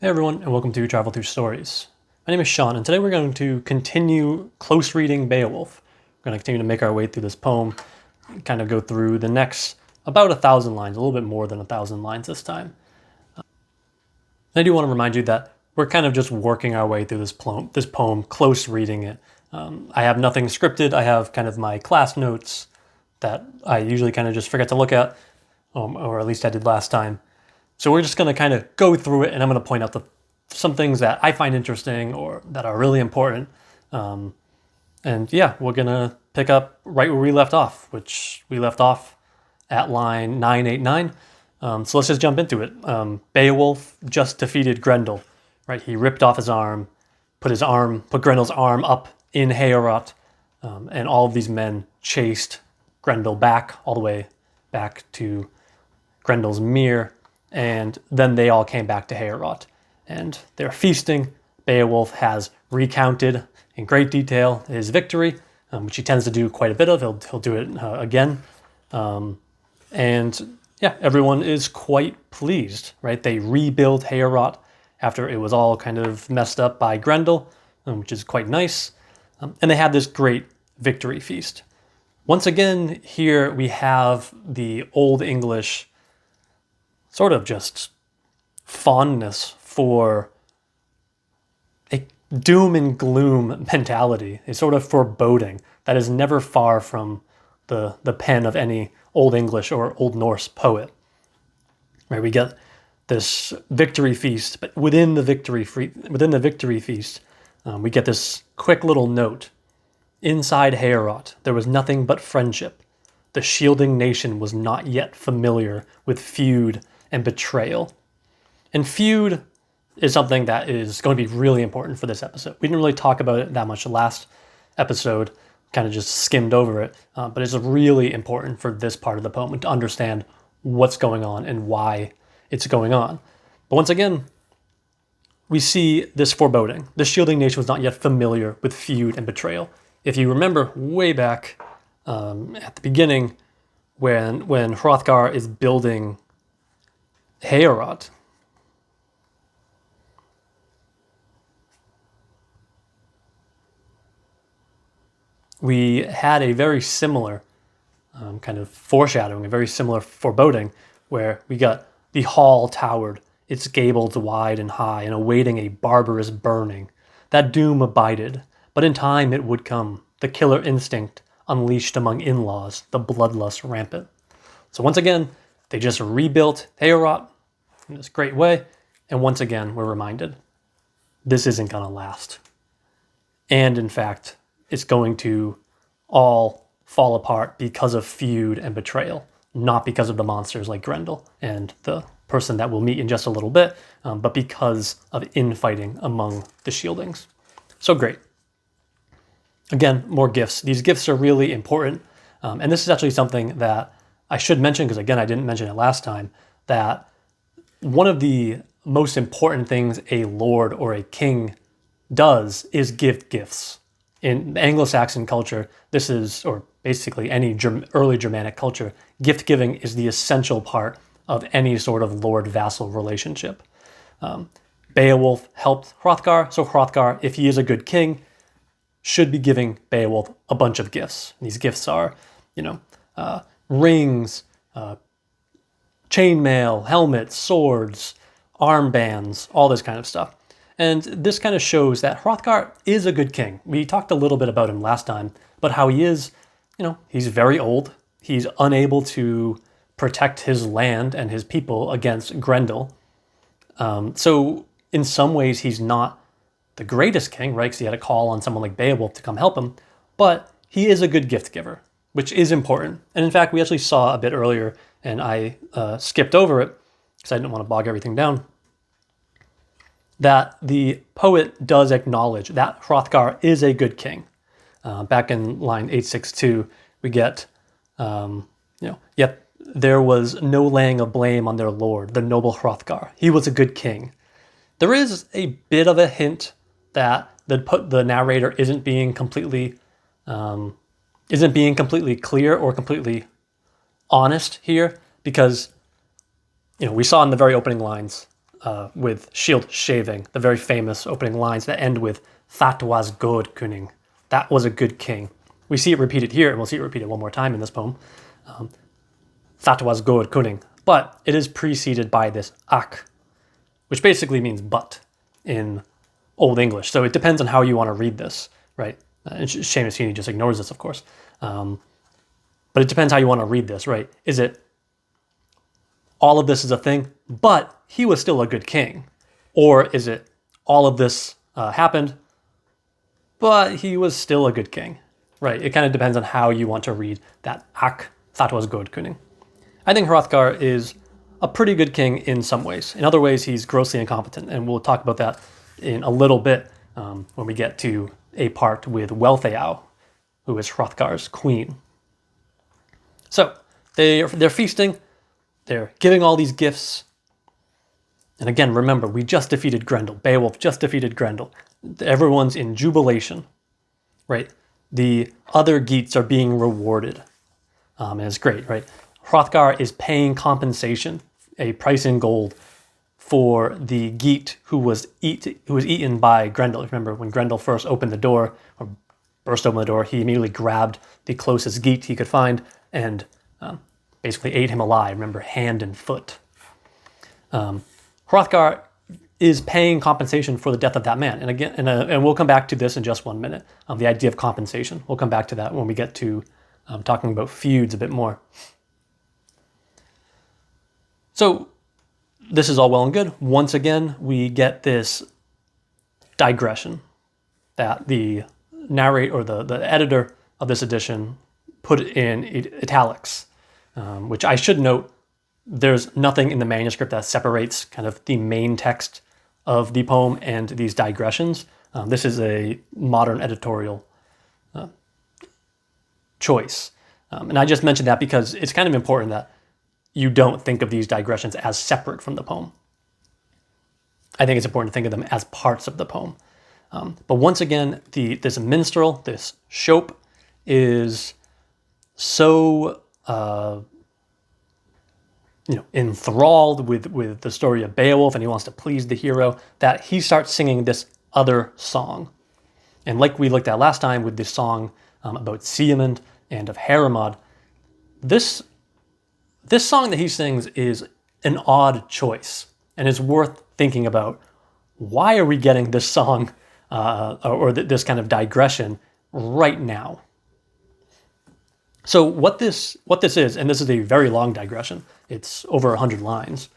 Hey everyone, and welcome to Travel Through Stories. My name is Sean, and today we're going to continue close reading Beowulf. We're going to continue to make our way through this poem, and kind of go through the next about 1,000 lines, a little bit more than 1,000 lines this time. I do want to remind you that we're kind of just working our way through this poem, close reading it. I have nothing scripted. I have kind of my class notes that I usually kind of just forget to look at, or at least I did last time. So we're just going to kind of go through it, and I'm going to point out some things that I find interesting or that are really important. And yeah, we're going to pick up right where we left off, which we left off at line 989. So let's just jump into it. Beowulf just defeated Grendel, right? He ripped off his arm, put Grendel's arm up in Heorot, and all of these men chased Grendel back, all the way back to Grendel's mere. And then they all came back to Heorot, and they're feasting. Beowulf has recounted in great detail his victory, which he tends to do quite a bit of. He'll do it again. And yeah, everyone is quite pleased, right? They rebuild Heorot after it was all kind of messed up by Grendel, which is quite nice. And they had this great victory feast. Once again, here we have the Old English sort of just fondness for a doom and gloom mentality, a sort of foreboding that is never far from the pen of any Old English or Old Norse poet. Right, we get this victory feast, but within the victory feast, we get this quick little note. Inside Heorot, there was nothing but friendship. The shielding nation was not yet familiar with feud and betrayal. And feud is something that is going to be really important for this episode. We didn't really talk about it that much last episode, kind of just skimmed over it, but it's really important for this part of the poem to understand what's going on and why it's going on. But once again, we see this foreboding. The shielding nation was not yet familiar with feud and betrayal. If you remember way back at the beginning, when Hrothgar is building Heorot, we had a very similar kind of foreshadowing, a very similar foreboding, where we got the hall towered, its gables wide and high, and awaiting a barbarous burning. That doom abided, but in time it would come, the killer instinct unleashed among in-laws, the bloodlust rampant. So once again, they just rebuilt Heorot in this great way, and once again, we're reminded, this isn't going to last. And in fact, it's going to all fall apart because of feud and betrayal, not because of the monsters like Grendel and the person that we'll meet in just a little bit, but because of infighting among the shieldings. So great. Again, more gifts. These gifts are really important. And this is actually something that I should mention, because again, I didn't mention it last time, that one of the most important things a lord or a king does is give gifts. In Anglo-Saxon culture, this is, or basically any early Germanic culture, gift giving is the essential part of any sort of lord-vassal relationship. Beowulf helped Hrothgar, so Hrothgar, if he is a good king, should be giving Beowulf a bunch of gifts. These gifts are, rings, chainmail, helmets, swords, armbands, all this kind of stuff. And this kind of shows that Hrothgar is a good king. We talked a little bit about him last time, but how he is, he's very old. He's unable to protect his land and his people against Grendel. So in some ways, he's not the greatest king, right? Because he had to call on someone like Beowulf to come help him. But he is a good gift giver, which is important. And in fact, we actually saw a bit earlier, and I skipped over it because I didn't want to bog everything down, that the poet does acknowledge that Hrothgar is a good king. Back in line 862, we get, yet there was no laying of blame on their lord, the noble Hrothgar. He was a good king. There is a bit of a hint that the narrator isn't being completely clear or completely honest here, because we saw in the very opening lines with shield shaving, the very famous opening lines that end with "That was good, Kuning." That was a good king. We see it repeated here, and we'll see it repeated one more time in this poem. That was good, Kuning. But it is preceded by this ak, which basically means but in Old English. So it depends on how you want to read this, right? And Seamus Heaney just ignores this, of course. But it depends how you want to read this, right? Is it all of this is a thing, but he was still a good king? Or is it all of this happened, but he was still a good king, right? It kind of depends on how you want to read that ak, that was good, Kuning. I think Hrothgar is a pretty good king in some ways. In other ways, he's grossly incompetent, and we'll talk about that in a little bit when we get to a part with Wealtheow, who is Hrothgar's queen. So they're feasting, they're giving all these gifts. And again, remember, we just defeated Grendel. Beowulf just defeated Grendel. Everyone's in jubilation, right? The other Geats are being rewarded. And it's great, right? Hrothgar is paying compensation, a price in gold, for the Geat who was eaten by Grendel. Remember, when Grendel first opened the door, or burst open the door, he immediately grabbed the closest Geat he could find and basically ate him alive. Remember, hand and foot. Hrothgar is paying compensation for the death of that man. And again, and we'll come back to this in just 1 minute. The idea of compensation. We'll come back to that when we get to talking about feuds a bit more. So this is all well and good. Once again, we get this digression that the narrator or the editor of this edition put in italics, which I should note, there's nothing in the manuscript that separates kind of the main text of the poem and these digressions. This is a modern editorial choice. And I just mentioned that because it's kind of important that you don't think of these digressions as separate from the poem. I think it's important to think of them as parts of the poem. But once again, this minstrel, this Shope, is so enthralled with the story of Beowulf, and he wants to please the hero, that he starts singing this other song. And like we looked at last time with this song about Siemund and of Heremod, this song that he sings is an odd choice, and it's worth thinking about. Why are we getting this song or this kind of digression right now? So what this is, and this is a very long digression, it's over 100 lines,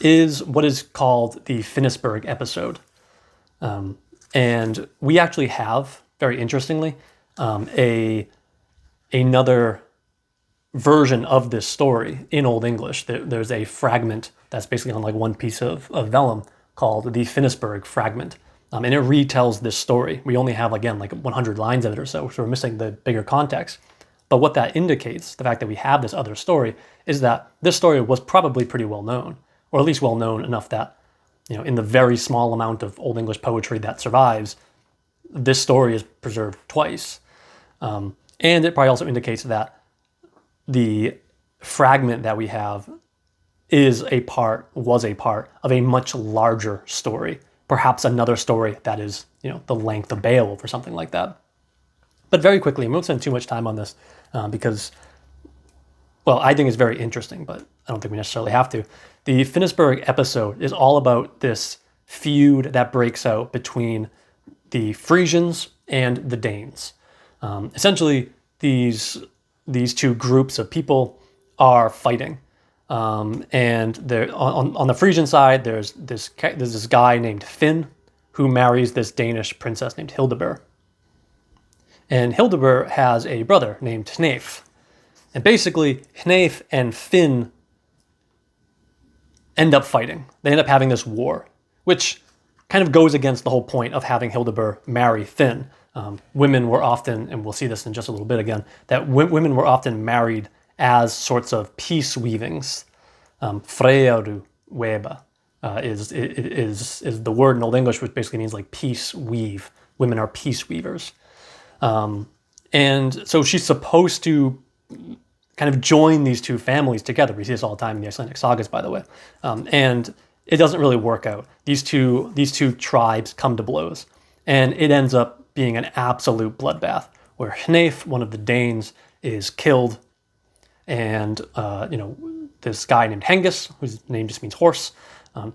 is what is called the Finnsburg episode. And we actually have, very interestingly, another version of this story in Old English. There's a fragment that's basically on like one piece of vellum called the Finnsburg fragment. And it retells this story. We only have, again, like 100 lines of it or so we're missing the bigger context. But what that indicates, the fact that we have this other story, is that this story was probably pretty well known, or at least well known enough that, in the very small amount of Old English poetry that survives, this story is preserved twice. And it probably also indicates that the fragment that we have was a part of a much larger story, perhaps another story that is, the length of Beowulf or something like that. But very quickly, I won't spend too much time on this because, well, I think it's very interesting, but I don't think we necessarily have to. The Finnsburg episode is all about this feud that breaks out between the Frisians and the Danes. Essentially, these two groups of people are fighting. And they're, on the Frisian side, there's this guy named Finn who marries this Danish princess named Hildebert. And Hildebert has a brother named Hnaef. And basically, Hnaef and Finn end up fighting. They end up having this war, which kind of goes against the whole point of having Hildebert marry Finn. Women were often, and we'll see this in just a little bit again, that women were often married as sorts of peace weavings. Freyaru weba is the word in Old English, which basically means like peace weave. Women are peace weavers. And so she's supposed to kind of join these two families together. We see this all the time in the Icelandic sagas, by the way. And it doesn't really work out. These two tribes come to blows, and it ends up being an absolute bloodbath where Hnaef, one of the Danes, is killed, and this guy named Hengist, whose name just means horse,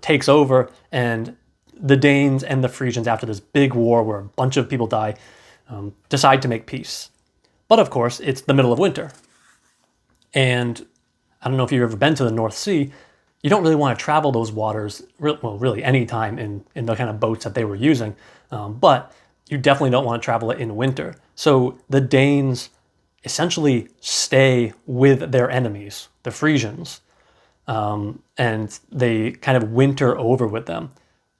takes over, and the Danes and the Frisians, after this big war where a bunch of people die, decide to make peace. But of course, it's the middle of winter, and I don't know if you've ever been to the North Sea. You don't really want to travel those waters, really any time in the kind of boats that they were using, but you definitely don't want to travel it in winter. So the Danes essentially stay with their enemies, the Frisians, and they kind of winter over with them.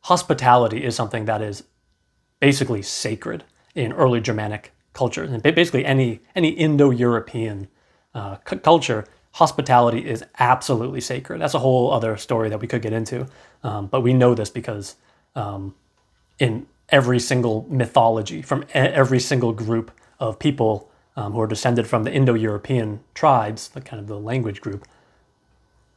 Hospitality is something that is basically sacred in early Germanic culture, and basically any Indo-European culture. Hospitality is absolutely sacred. That's a whole other story that we could get into, but we know this because in every single mythology from every single group of people who are descended from the Indo-European tribes, the kind of the language group,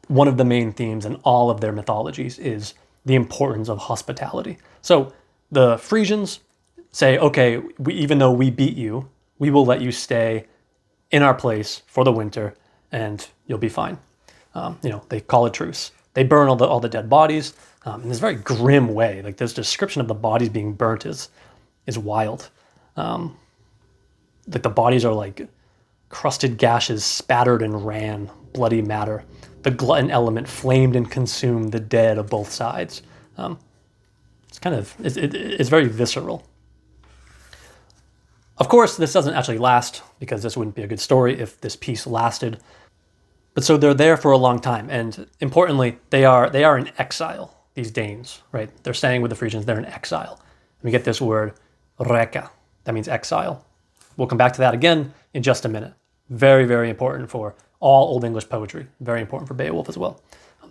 one of the main themes in all of their mythologies is the importance of hospitality. So the Frisians say, okay, even though we beat you, we will let you stay in our place for the winter, and you'll be fine. They call a truce. They burn all the dead bodies in this very grim way. Like, this description of the bodies being burnt is wild. Like, the bodies are like crusted gashes, spattered and ran, bloody matter. The glutton element flamed and consumed the dead of both sides. It's very visceral. Of course, this doesn't actually last, because this wouldn't be a good story if this peace lasted. But so they're there for a long time, and importantly, they are in exile, these Danes, right? They're staying with the Frisians, they're in exile. And we get this word, reka, that means exile. We'll come back to that again in just a minute. Very, very important for all Old English poetry, very important for Beowulf as well.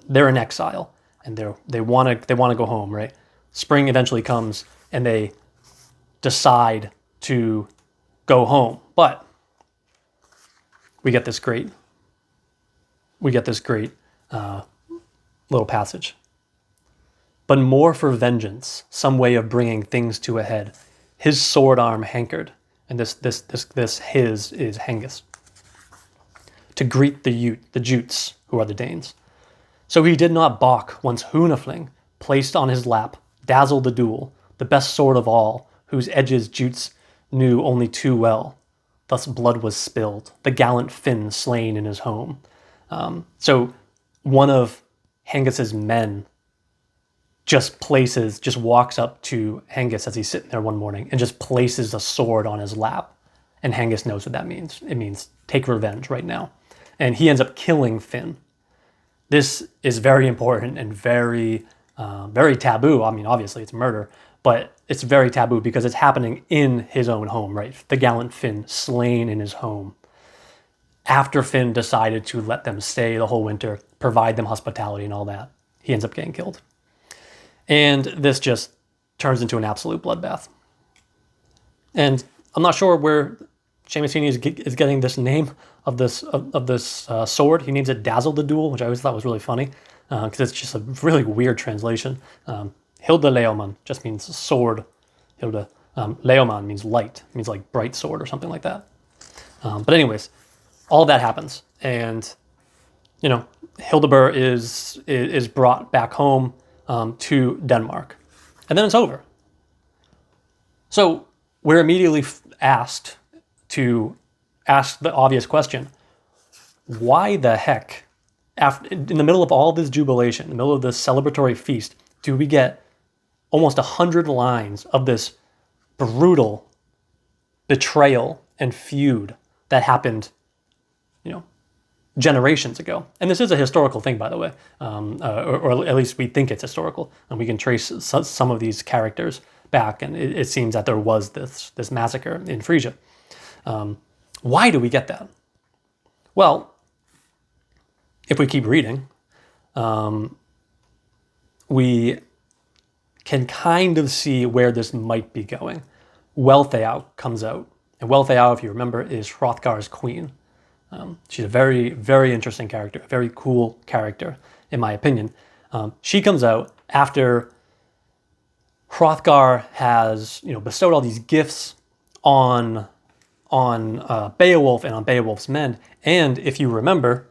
They're in exile, and they want to go home, right? Spring eventually comes, and they decide to go home, but we get this great little passage. But more for vengeance, some way of bringing things to a head, his sword arm hankered, and this his is Hengist, to greet the Jutes, who are the Danes. So he did not balk once Hunafling, placed on his lap, dazzled the duel, the best sword of all, whose edges Jutes knew only too well. Thus blood was spilled, the gallant Finn slain in his home. So one of Hengist's men just walks up to Hengist as he's sitting there one morning and just places a sword on his lap. And Hengist knows what that means. It means take revenge right now. And he ends up killing Finn. This is very important and very, very taboo. I mean, obviously it's murder, but it's very taboo because it's happening in his own home, right? The gallant Finn slain in his home. After Finn decided to let them stay the whole winter, provide them hospitality and all that, he ends up getting killed. And this just turns into an absolute bloodbath. And I'm not sure where Seamus Heaney is getting this name of this sword. He names it Dazzle the Duel, which I always thought was really funny, because it's just a really weird translation. Hilde Leoman just means sword. Hilde Leoman means light. It means like bright sword or something like that. But anyways, all of that happens, and Hildebert is brought back home to Denmark, and then it's over. So we're immediately asked to ask the obvious question: why the heck, in the middle of all this jubilation, in the middle of this celebratory feast, do we get almost 100 lines of this brutal betrayal and feud that happened, generations ago? And this is a historical thing, by the way, or at least we think it's historical, and we can trace some of these characters back, and it seems that there was this massacre in Frisia. Why do we get that? Well, if we keep reading, we can kind of see where this might be going. Wealtheow comes out, and Wealtheow, if you remember, is Hrothgar's queen. She's a very, very interesting character, a very cool character, in my opinion. She comes out after Hrothgar has, bestowed all these gifts on Beowulf and on Beowulf's men. And if you remember,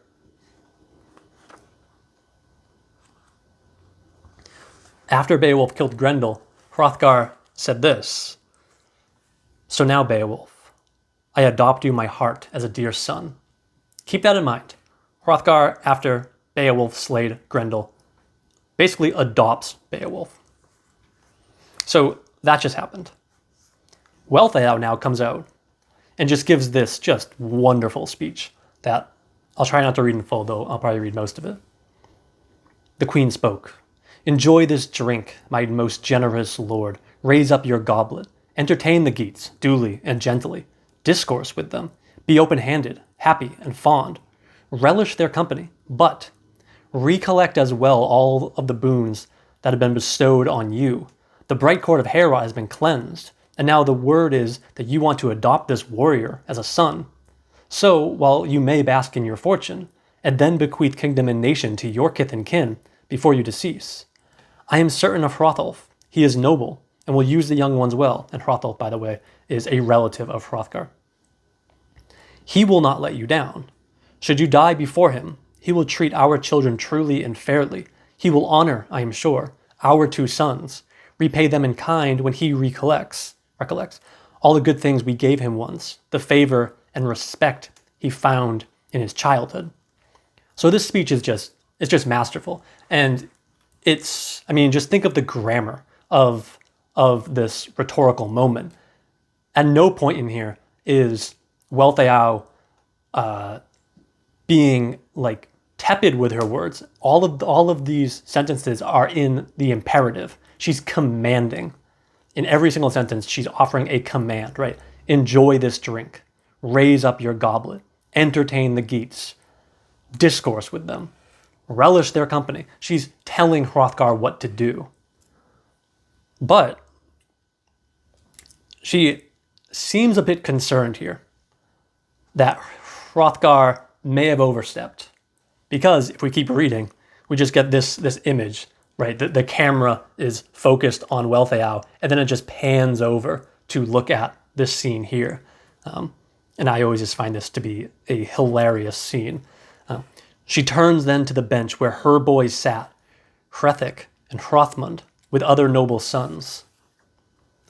after Beowulf killed Grendel, Hrothgar said this: "So now, Beowulf, I adopt you my heart as a dear son." Keep that in mind. Hrothgar, after Beowulf slayed Grendel, basically adopts Beowulf. So that just happened. Wealtheow now comes out and just gives this just wonderful speech that I'll try not to read in full, though I'll probably read most of it. The queen spoke. "Enjoy this drink, my most generous lord. Raise up your goblet. Entertain the Geats duly and gently. Discourse with them. Be open-handed, happy, and fond. Relish their company, but recollect as well all of the boons that have been bestowed on you. The bright court of Hera has been cleansed, and now the word is that you want to adopt this warrior as a son. So, while you may bask in your fortune, and then bequeath kingdom and nation to your kith and kin before you decease, I am certain of Hrothulf. He is noble, and will use the young ones well." And Hrothulf, by the way, is a relative of Hrothgar. "He will not let you down. Should you die before him, he will treat our children truly and fairly. He will honor, I am sure, our 2 sons, repay them in kind when he recollects all the good things we gave him once, the favor and respect he found in his childhood." So this speech is just masterful. And just think of the grammar of this rhetorical moment. At no point in here is Wealtheow being like tepid with her words. All of these sentences are in the imperative. She's commanding. In every single sentence, she's offering a command, right? Enjoy this drink. Raise up your goblet. Entertain the Geats. Discourse with them. Relish their company. She's telling Hrothgar what to do. But she seems a bit concerned here that Hrothgar may have overstepped. Because if we keep reading, we just get this image, right? The camera is focused on Wealtheow, and then it just pans over to look at this scene here. And I always just find this to be a hilarious scene. She turns then to the bench where her boys sat, Hrethik and Hrothmund, with other noble sons.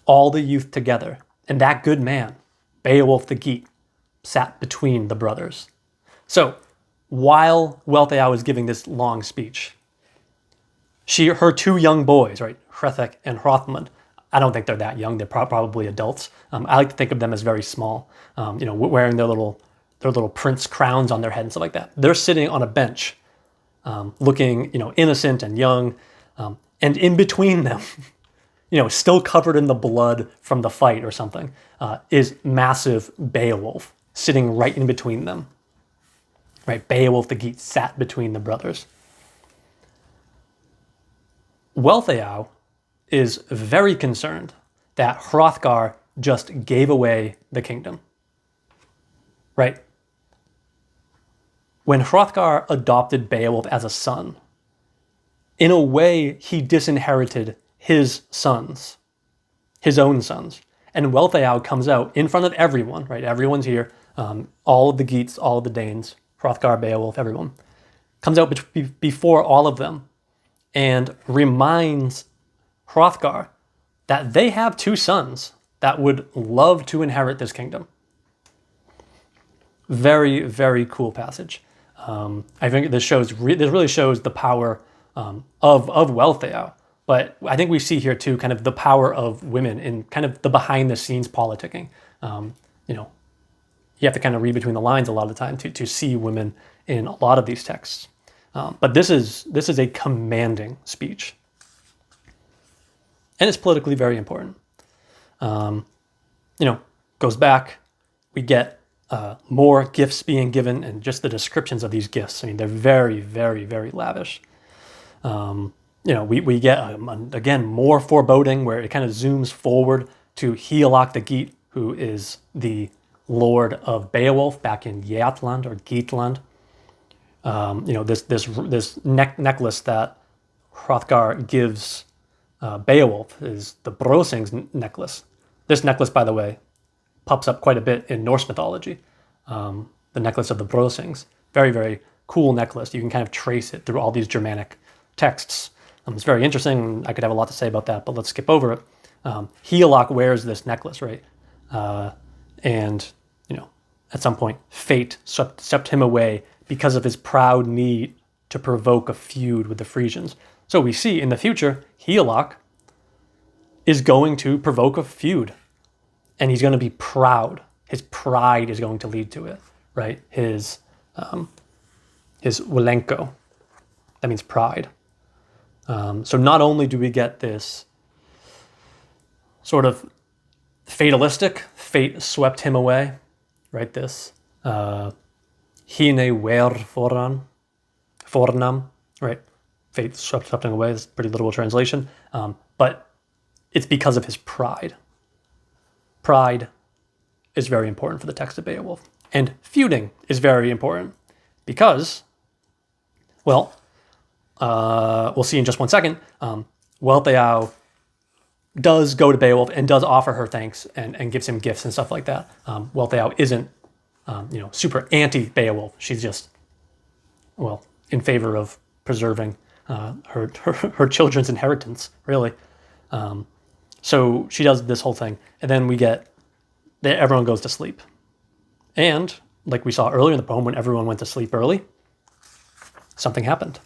All the youth together, and that good man, Beowulf the Geat, sat between the brothers. So, while Wealtheow is giving this long speech, her 2 young boys, right, Hrethik and Hrothmund, I don't think they're that young. They're probably adults. I like to think of them as very small, wearing their little prince crowns on their head and stuff like that. They're sitting on a bench, looking, innocent and young, and in between them, still covered in the blood from the fight or something, is massive Beowulf sitting right in between them. Right, Beowulf the Geat sat between the brothers. Wealtheow is very concerned that Hrothgar just gave away the kingdom. Right? When Hrothgar adopted Beowulf as a son, in a way he disinherited his sons, his own sons. And Wealtheow comes out in front of everyone, right? Everyone's here, all of the Geats, all of the Danes, Hrothgar, Beowulf, everyone, comes out before all of them and reminds Hrothgar that they have 2 sons that would love to inherit this kingdom. Very, very cool passage. I think this really shows the power of Wealtheow. But I think we see here too kind of the power of women in kind of the behind the scenes politicking. You have to kind of read between the lines a lot of the time to see women in a lot of these texts. But this is a commanding speech. And it's politically very important. Goes back, we get more gifts being given and just the descriptions of these gifts. I mean, they're very, very, very lavish. We get, again, more foreboding where it kind of zooms forward to Hrothgar the Geat, who is the lord of Beowulf back in Geatland or Geatland. This necklace that Hrothgar gives Beowulf is the Brosing's necklace. This necklace, by the way, pops up quite a bit in Norse mythology. The necklace of the Brosings. Very, very cool necklace. You can kind of trace it through all these Germanic texts. It's very interesting. I could have a lot to say about that, but let's skip over it. Hrothgar wears this necklace, right? And, at some point, fate swept him away because of his proud need to provoke a feud with the Frisians. So we see in the future, Hrothgar is going to provoke a feud, and he's going to be proud. His pride is going to lead to it, right? His Welenko, that means pride. So not only do we get this sort of fatalistic, fate swept him away, right? This hine wer fornam, right? Fate swept him away is a pretty literal translation. But it's because of his pride. Pride is very important for the text of Beowulf. And feuding is very important because, we'll see in just one second, Wealtheow does go to Beowulf and does offer her thanks and gives him gifts and stuff like that. Wealtheow isn't, super anti-Beowulf. She's just, in favor of preserving her children's inheritance, really. So she does this whole thing, and then we get that everyone goes to sleep. And, like we saw earlier in the poem, when everyone went to sleep early, something happened.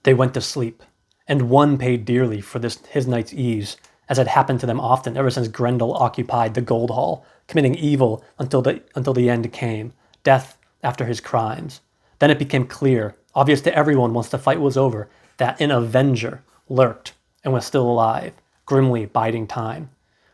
They went to sleep, and one paid dearly for his night's ease, as had happened to them often ever since Grendel occupied the Gold Hall, committing evil until the end came, death after his crimes. Then it became clear, obvious to everyone once the fight was over, that an avenger lurked and was still alive, grimly biding time.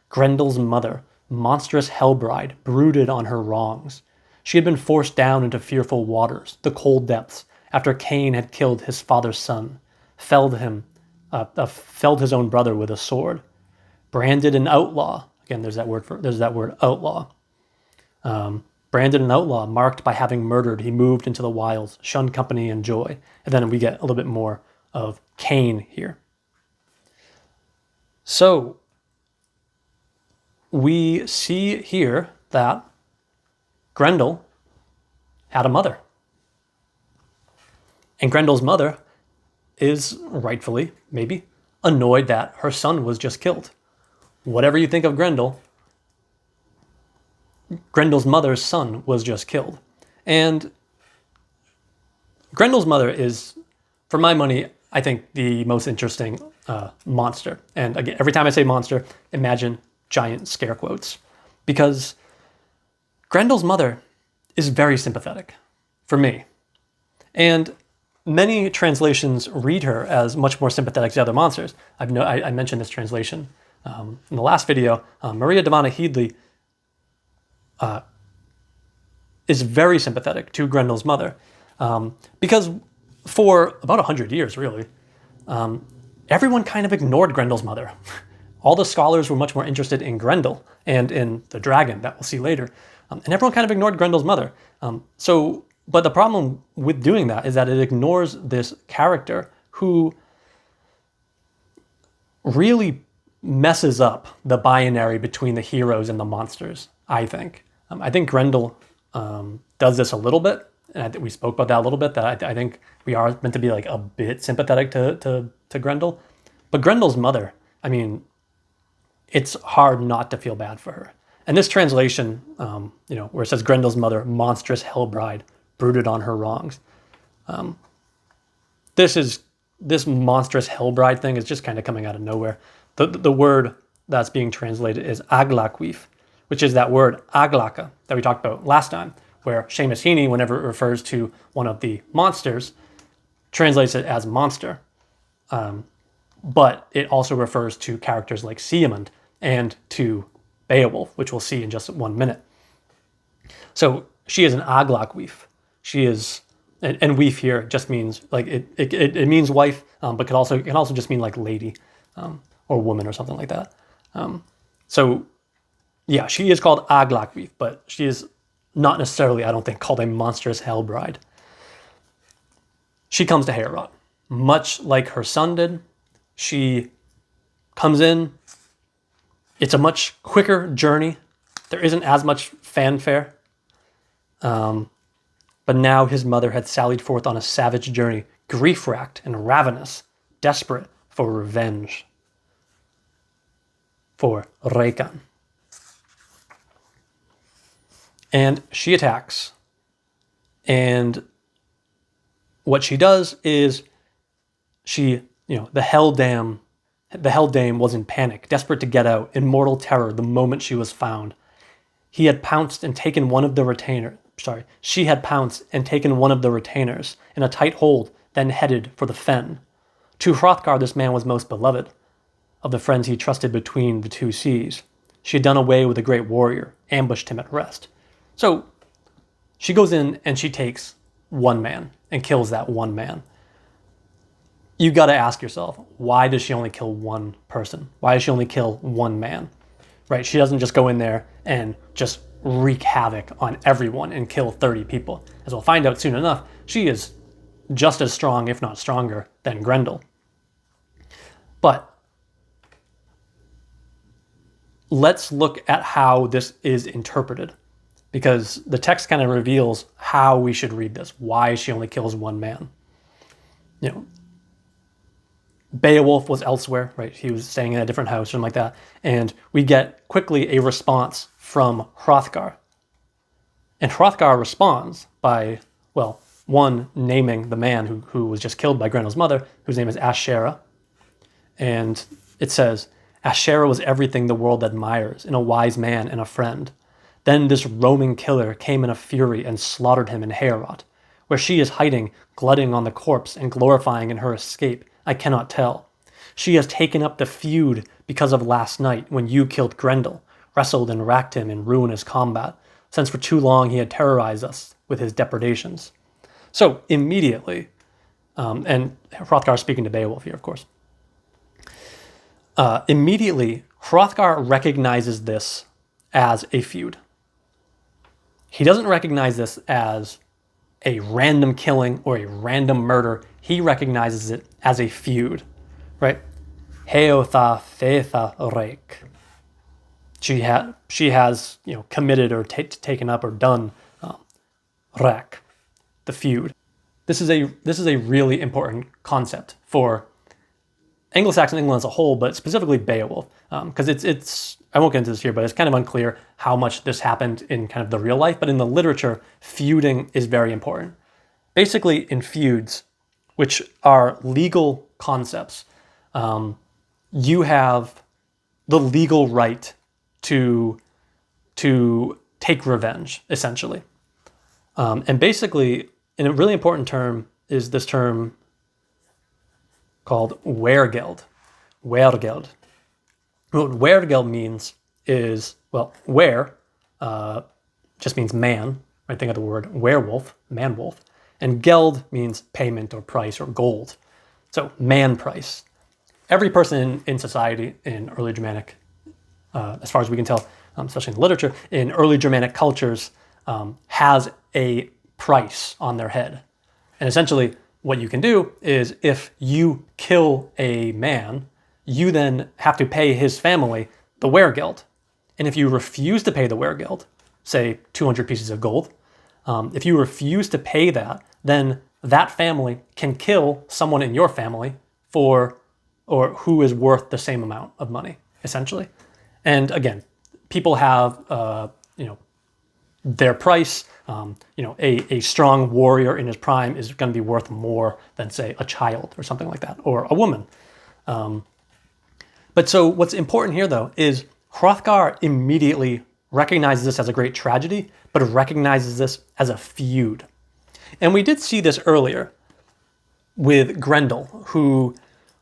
Grendel's mother, monstrous hellbride, brooded on her wrongs. She had been forced down into fearful waters, the cold depths, after Cain had killed his father's son, felled his own brother with a sword, branded an outlaw. Again, there's that word outlaw. Branded an outlaw, marked by having murdered, he moved into the wilds, shunned company and joy. And then we get a little bit more of Cain here. So we see here that Grendel had a mother. And Grendel's mother is rightfully, maybe, annoyed that her son was just killed. Whatever you think of Grendel, Grendel's mother's son was just killed. And Grendel's mother is, for my money, I think the most interesting monster. And again, every time I say monster, imagine giant scare quotes. Because Grendel's mother is very sympathetic, for me. And many translations read her as much more sympathetic to other monsters. I mentioned this translation in the last video. Maria Devana Headley is very sympathetic to Grendel's mother because for about 100 years, really, everyone kind of ignored Grendel's mother. All the scholars were much more interested in Grendel and in the dragon that we'll see later, and everyone kind of ignored Grendel's mother. But the problem with doing that is that it ignores this character who really messes up the binary between the heroes and the monsters, I think. I think Grendel does this a little bit, and I think we spoke about that a little bit, that I think we are meant to be like a bit sympathetic to Grendel. But Grendel's mother, I mean, it's hard not to feel bad for her. And this translation, where it says Grendel's mother, monstrous hellbride, brooded on her wrongs. This monstrous hellbride thing is just kind of coming out of nowhere. The word that's being translated is aglaquif, which is that word aglaka that we talked about last time, where Seamus Heaney, whenever it refers to one of the monsters, translates it as monster. But it also refers to characters like Siemund and to Beowulf, which we'll see in just 1 minute. So she is an aglaquif. She is, and weef here just means like it means wife, but it can also just mean like lady or woman or something like that. So yeah, she is called aglaquif, but she is not necessarily, I don't think, called a monstrous hell bride. she comes to Heorot. Much like her son did, she comes in. It's a much quicker journey. There isn't as much fanfare. But now his mother had sallied forth on a savage journey, grief-racked and ravenous, desperate for revenge. For Rekan. And she attacks. And what she does is the hell dame was in panic, desperate to get out, in mortal terror the moment she was found. She had pounced and taken one of the retainers in a tight hold, then headed for the fen. To Hrothgar this man was most beloved. Of the friends he trusted between the two seas, she had done away with a great warrior, ambushed him at rest. So she goes in and she takes one man and kills that one man. You got to ask yourself, why does she only kill one person? Why does she only kill one man? Right? She doesn't just go in there and just wreak havoc on everyone and kill 30 people. As we'll find out soon enough, she is just as strong, if not stronger, than Grendel. But let's look at how this is interpreted, because the text kind of reveals how we should read this, why she only kills one man. Beowulf was elsewhere, right? He was staying in a different house, something like that. And we get quickly a response from Hrothgar. And Hrothgar responds by, one, naming the man who was just killed by Grendel's mother, whose name is Ashera. And it says, Ashera was everything the world admires, in a wise man and a friend. Then this roaming killer came in a fury and slaughtered him in Heorot, where she is hiding, glutting on the corpse and glorifying in her escape. I cannot tell. She has taken up the feud because of last night when you killed Grendel, wrestled and racked him in ruinous combat, since for too long he had terrorized us with his depredations. So immediately, and Hrothgar speaking to Beowulf here, of course, immediately Hrothgar recognizes this as a feud. He doesn't recognize this as a random killing or a random murder. He recognizes it as a feud, right? Heotha feitha reik. She has committed or taken up or done rek, the feud. This is a really important concept for Anglo-Saxon England as a whole, but specifically Beowulf, because it's I won't get into this here, but it's kind of unclear how much this happened in kind of the real life. But in the literature, feuding is very important. Basically, in feuds, which are legal concepts, you have the legal right to take revenge, essentially. And basically, in a really important term is this term called wergeld. Wergeld. What wergeld means is, wer just means man, right? Think of the word werewolf, man-wolf. And geld means payment or price or gold. So man price. Every person in society in early Germanic, as far as we can tell, especially in the literature, in early Germanic cultures, has a price on their head. And essentially what you can do is if you kill a man, you then have to pay his family the wergeld. And if you refuse to pay the wergeld, say 200 pieces of gold, if you refuse to pay that, then that family can kill someone in your family or who is worth the same amount of money, essentially. And again, people have, their price. A strong warrior in his prime is going to be worth more than, say, a child or something like that, or a woman. But so what's important here, though, is Hrothgar immediately recognizes this as a great tragedy, but recognizes this as a feud. And we did see this earlier with Grendel, who,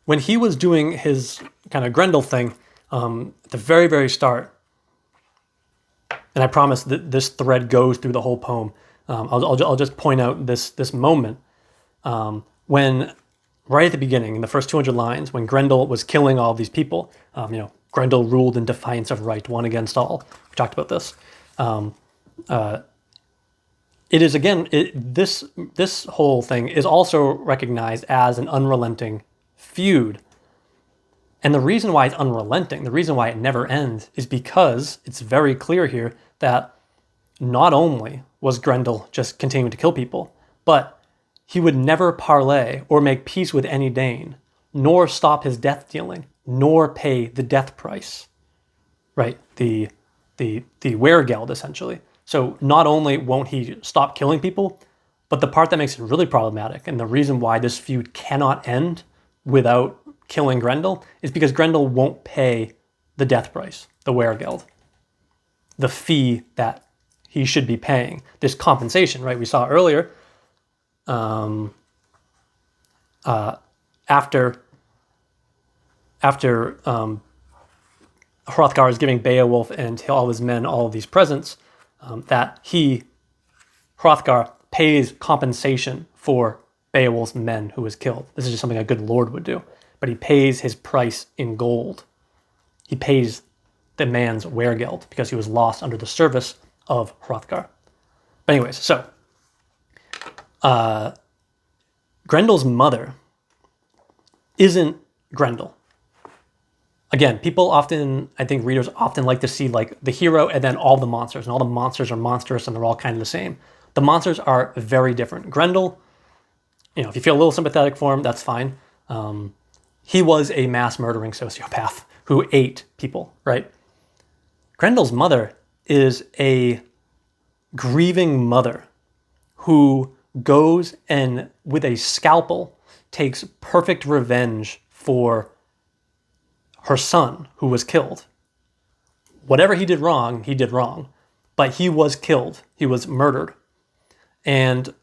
when he was doing his kind of Grendel thing at the very, very start, and I promise that this thread goes through the whole poem, I'll just point out this moment when, right at the beginning, in the first 200 lines, when Grendel was killing all of these people, Grendel ruled in defiance of right, one against all. We talked about this. it is, again, this whole thing is also recognized as an unrelenting feud. And the reason why it's unrelenting, the reason why it never ends, is because it's very clear here that not only was Grendel just continuing to kill people, but he would never parley or make peace with any Dane, nor stop his death dealing, nor pay the death price, right? The weregeld, essentially. So not only won't he stop killing people, but the part that makes it really problematic, and the reason why this feud cannot end without killing Grendel, is because Grendel won't pay the death price, the weregeld, the fee that he should be paying, this compensation, right? We saw earlier, after Hrothgar is giving Beowulf and all his men all of these presents, that Hrothgar pays compensation for Beowulf's men who was killed. This is just something a good lord would do. But he pays his price in gold. He pays the man's weregeld because he was lost under the service of Hrothgar. But anyways, so Grendel's mother isn't Grendel. Again, people often, I think readers often like to see like the hero and then all the monsters, and all the monsters are monstrous and they're all kind of the same. The monsters are very different. Grendel, if you feel a little sympathetic for him, that's fine. He was a mass murdering sociopath who ate people, right? Grendel's mother is a grieving mother who goes and with a scalpel takes perfect revenge for her son who was killed. Whatever he did wrong, but he was killed. He was murdered. And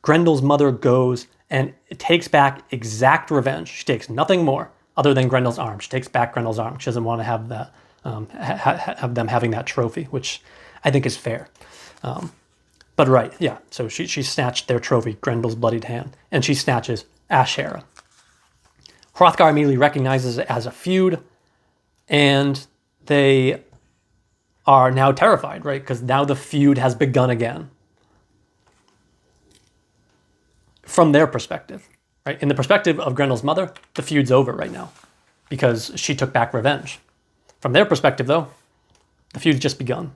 Grendel's mother goes and takes back exact revenge. She takes nothing more other than Grendel's arm. She takes back Grendel's arm. She doesn't want to have that, have them having that trophy, which I think is fair. But right, yeah. So she snatched their trophy, Grendel's bloodied hand, and she snatches Ashera. Hrothgar immediately recognizes it as a feud, and they are now terrified, right? Because now the feud has begun again. From their perspective, right? In the perspective of Grendel's mother, the feud's over right now because she took back revenge. From their perspective, though, the feud's just begun.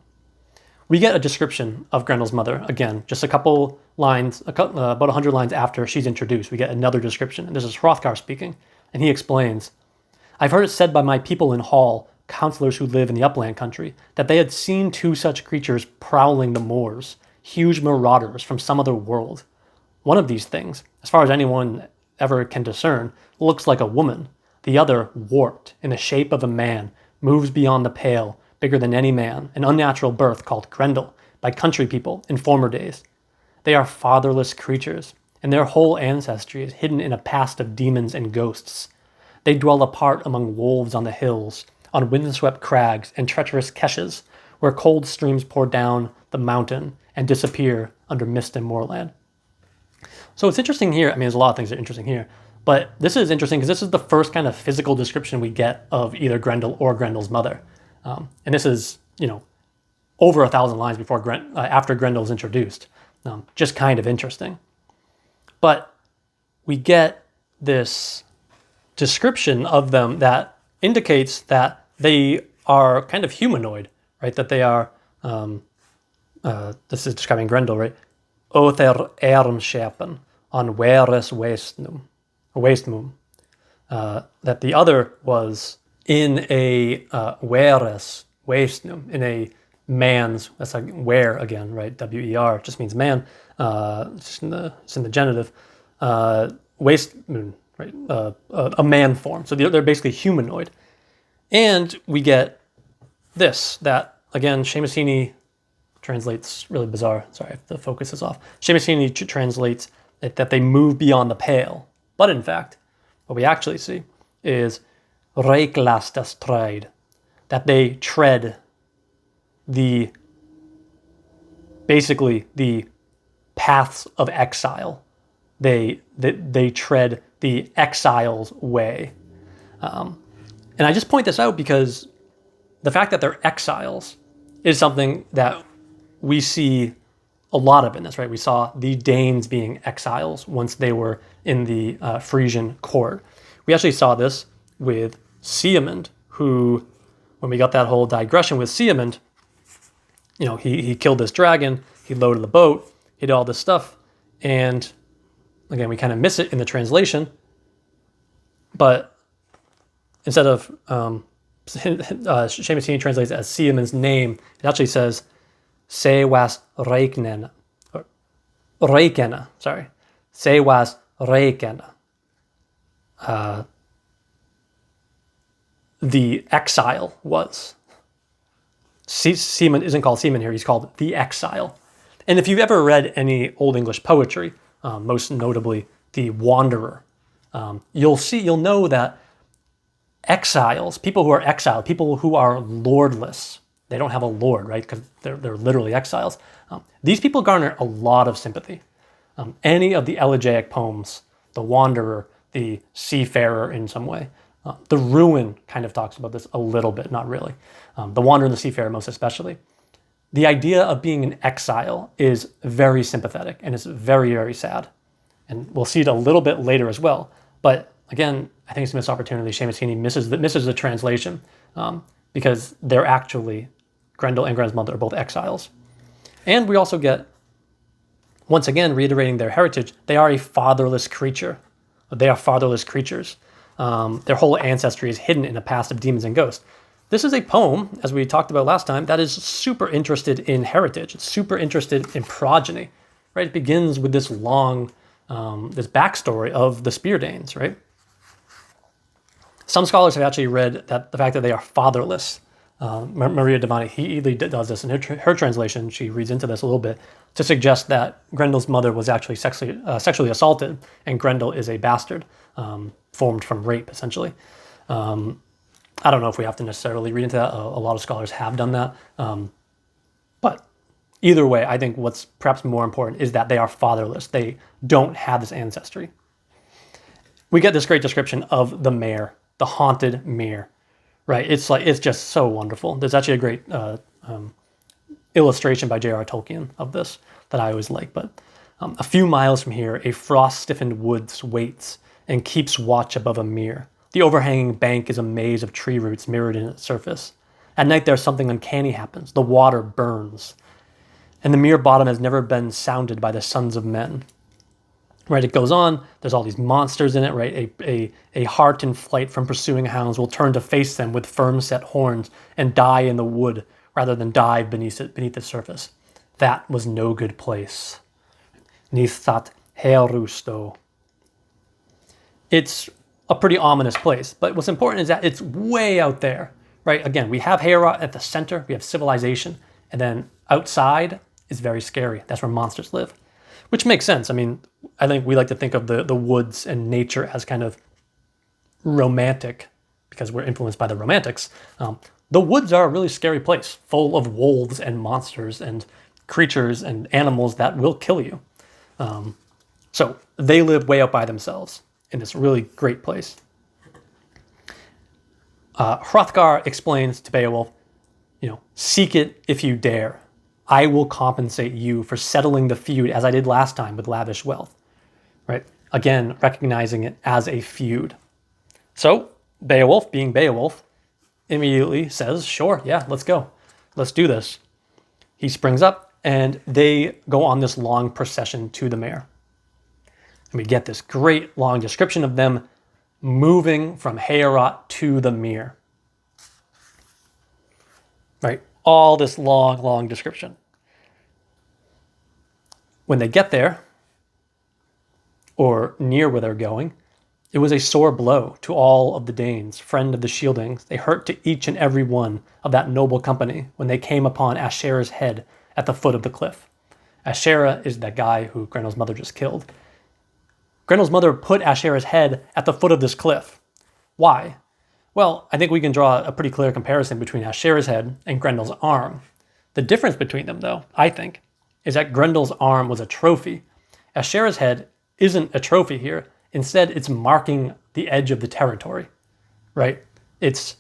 We get a description of Grendel's mother, again, just a couple lines, about 100 lines after she's introduced. We get another description, and this is Hrothgar speaking, and he explains, "I've heard it said by my people in Hall, counselors who live in the upland country, that they had seen two such creatures prowling the moors, huge marauders from some other world. One of these things, as far as anyone ever can discern, looks like a woman. The other, warped, in the shape of a man, moves beyond the pale, bigger than any man, an unnatural birth called Grendel, by country people in former days. They are fatherless creatures, and their whole ancestry is hidden in a past of demons and ghosts. They dwell apart among wolves on the hills, on windswept crags and treacherous caches, where cold streams pour down the mountain and disappear under mist and moorland." So it's interesting here. I mean, there's a lot of things that are interesting here, but this is interesting because this is the first kind of physical description we get of either Grendel or Grendel's mother. And this is, over 1,000 lines before after Grendel's introduced. Just kind of interesting. But we get this description of them that indicates that they are kind of humanoid, right? That they are, this is describing Grendel, right? Other Ermschapen on Weres Westmum. That the other was in a Weres Westnum, in a man's, that's like where again, right? W-E-R, just means man. It's in the genitive. Westmum, right? A man form. So they're basically humanoid. And we get this, that again, Seamus translates really bizarre. Sorry if the focus is off. Seamus translates that they move beyond the pale. But in fact, what we actually see is reiklastas trade, that they tread basically the paths of exile. They tread the exile's way. And I just point this out because the fact that they're exiles is something that we see a lot of in this, right? We saw the Danes being exiles once they were in the Frisian court. We actually saw this with Siemund, who, when we got that whole digression with Siemund, he killed this dragon, he loaded the boat, he did all this stuff, and again, we kind of miss it in the translation, but instead of Seamus Heaney translates it as Siemund's name, it actually says Se was Reiknena. Reikena, sorry. Se was Reikena. The exile was. Seaman isn't called Seaman here, he's called the exile. And if you've ever read any Old English poetry, most notably the Wanderer, you'll know that exiles, people who are exiled, people who are lordless, they don't have a lord, right? Because they're literally exiles. These people garner a lot of sympathy. Any of the elegiac poems, the Wanderer, the Seafarer in some way, the Ruin kind of talks about this a little bit, not really. The Wanderer and the Seafarer most especially. The idea of being an exile is very sympathetic and it's very, very sad. And we'll see it a little bit later as well. But again, I think it's a missed opportunity. Seamus Heaney misses the translation because they're actually, Grendel and Grendel's mother are both exiles. And we also get, once again, reiterating their heritage, they are a fatherless creature. They are fatherless creatures. Their whole ancestry is hidden in a past of demons and ghosts. This is a poem, as we talked about last time, that is super interested in heritage. It's super interested in progeny, right? It begins with this long, this backstory of the Spear Danes, right? Some scholars have actually read that the fact that they are fatherless. Maria Devani Healy does this in her translation. She reads into this a little bit to suggest that Grendel's mother was actually sexually assaulted, and Grendel is a bastard formed from rape, essentially. I don't know if we have to necessarily read into that. A lot of scholars have done that. But either way, I think what's perhaps more important is that they are fatherless. They don't have this ancestry. We get this great description of the mere, the haunted mere, right? It's just so wonderful. There's actually a great illustration by J.R.R. Tolkien of this that I always like. But a few miles from here, a frost-stiffened woods waits and keeps watch above a mere. The overhanging bank is a maze of tree roots mirrored in its surface. At night, there's something uncanny happens. The water burns. And the mere bottom has never been sounded by the sons of men. Right, it goes on. There's all these monsters in it, right? A hart in flight from pursuing hounds will turn to face them with firm set horns and die in the wood rather than dive beneath the surface. That was no good place. Nithat herusto. It's a pretty ominous place, but what's important is that it's way out there, right? Again, we have Heorot at the center, we have civilization, and then outside is very scary. That's where monsters live, which makes sense. I mean, I think we like to think of the woods and nature as kind of romantic because we're influenced by the Romantics. The woods are a really scary place, full of wolves and monsters and creatures and animals that will kill you. So they live way out by themselves in this really great place. Hrothgar explains to Beowulf, seek it if you dare. I will compensate you for settling the feud as I did last time with lavish wealth. Right? Again, recognizing it as a feud. So Beowulf, being Beowulf, immediately says, sure, yeah, let's go. Let's do this. He springs up and they go on this long procession to the mere. And we get this great long description of them moving from Heorot to the mere. Right? All this long, long description. When they get there, or near where they're going, it was a sore blow to all of the Danes, friend of the Shieldings. They hurt to each and every one of that noble company when they came upon Ashera's head at the foot of the cliff. Ashera is that guy who Grendel's mother just killed. Grendel's mother put Ashera's head at the foot of this cliff. Why? Well, I think we can draw a pretty clear comparison between Ashera's head and Grendel's arm. The difference between them, though, I think, is that Grendel's arm was a trophy. Ashera's head isn't a trophy here. Instead, it's marking the edge of the territory, right? It's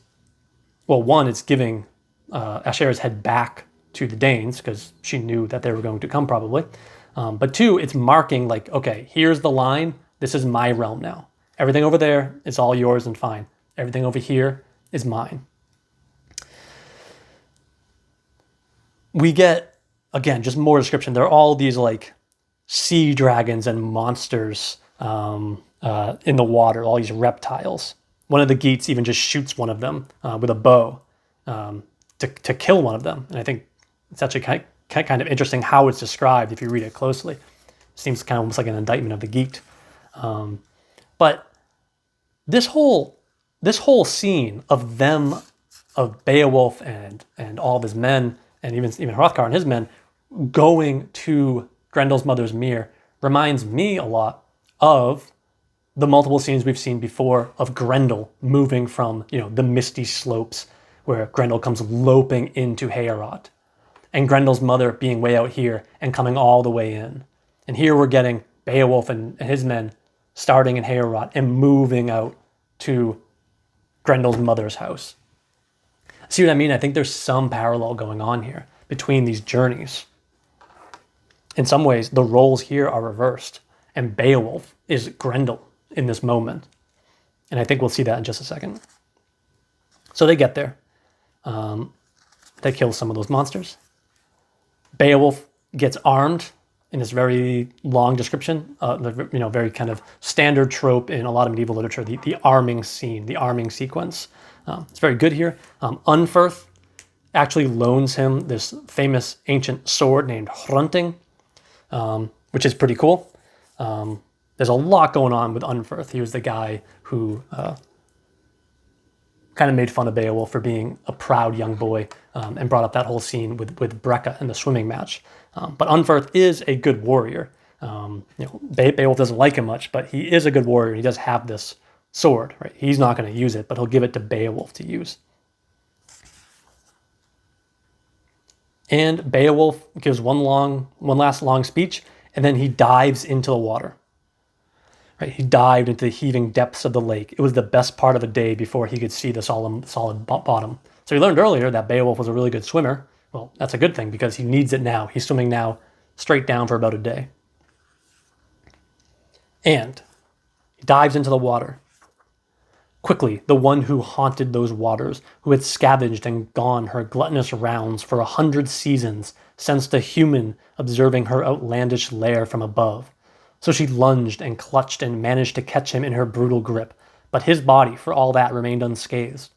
giving Ashera's head back to the Danes because she knew that they were going to come probably. But two, it's marking like, okay, here's the line. This is my realm now. Everything over there is all yours and fine. Everything over here is mine. We get, again, just more description. There are all these like sea dragons and monsters in the water, all these reptiles. One of the Geats even just shoots one of them with a bow to kill one of them. And I think it's actually kind of interesting how it's described if you read it closely. It seems kind of almost like an indictment of the Geat. But this whole scene of them, of Beowulf and all of his men, and even Hrothgar and his men going to Grendel's mother's mere reminds me a lot of the multiple scenes we've seen before of Grendel moving from, the misty slopes where Grendel comes loping into Heorot, and Grendel's mother being way out here and coming all the way in. And here we're getting Beowulf and his men starting in Heorot and moving out to Grendel's mother's house. See what I mean? I think there's some parallel going on here between these journeys. In some ways, the roles here are reversed, and Beowulf is Grendel in this moment. And I think we'll see that in just a second. So they get there. They kill some of those monsters. Beowulf gets armed in this very long description, very kind of standard trope in a lot of medieval literature, the arming scene, the arming sequence. It's very good here. Unferth actually loans him this famous ancient sword named Hrunting, which is pretty cool. There's a lot going on with Unferth. He was the guy who kind of made fun of Beowulf for being a proud young boy and brought up that whole scene with Brecca in the swimming match. But Unferth is a good warrior. Beowulf doesn't like him much, but he is a good warrior. He does have this sword, right? He's not going to use it, but he'll give it to Beowulf to use. And Beowulf gives one last long speech, and then he dives into the water. Right? He dived into the heaving depths of the lake. It was the best part of the day before he could see the solid bottom. So we learned earlier that Beowulf was a really good swimmer. Well, that's a good thing because he needs it now. He's swimming now straight down for about a day. And he dives into the water. Quickly, the one who haunted those waters, who had scavenged and gone her gluttonous rounds for 100 seasons, sensed a human observing her outlandish lair from above. So she lunged and clutched and managed to catch him in her brutal grip, but his body, for all that, remained unscathed.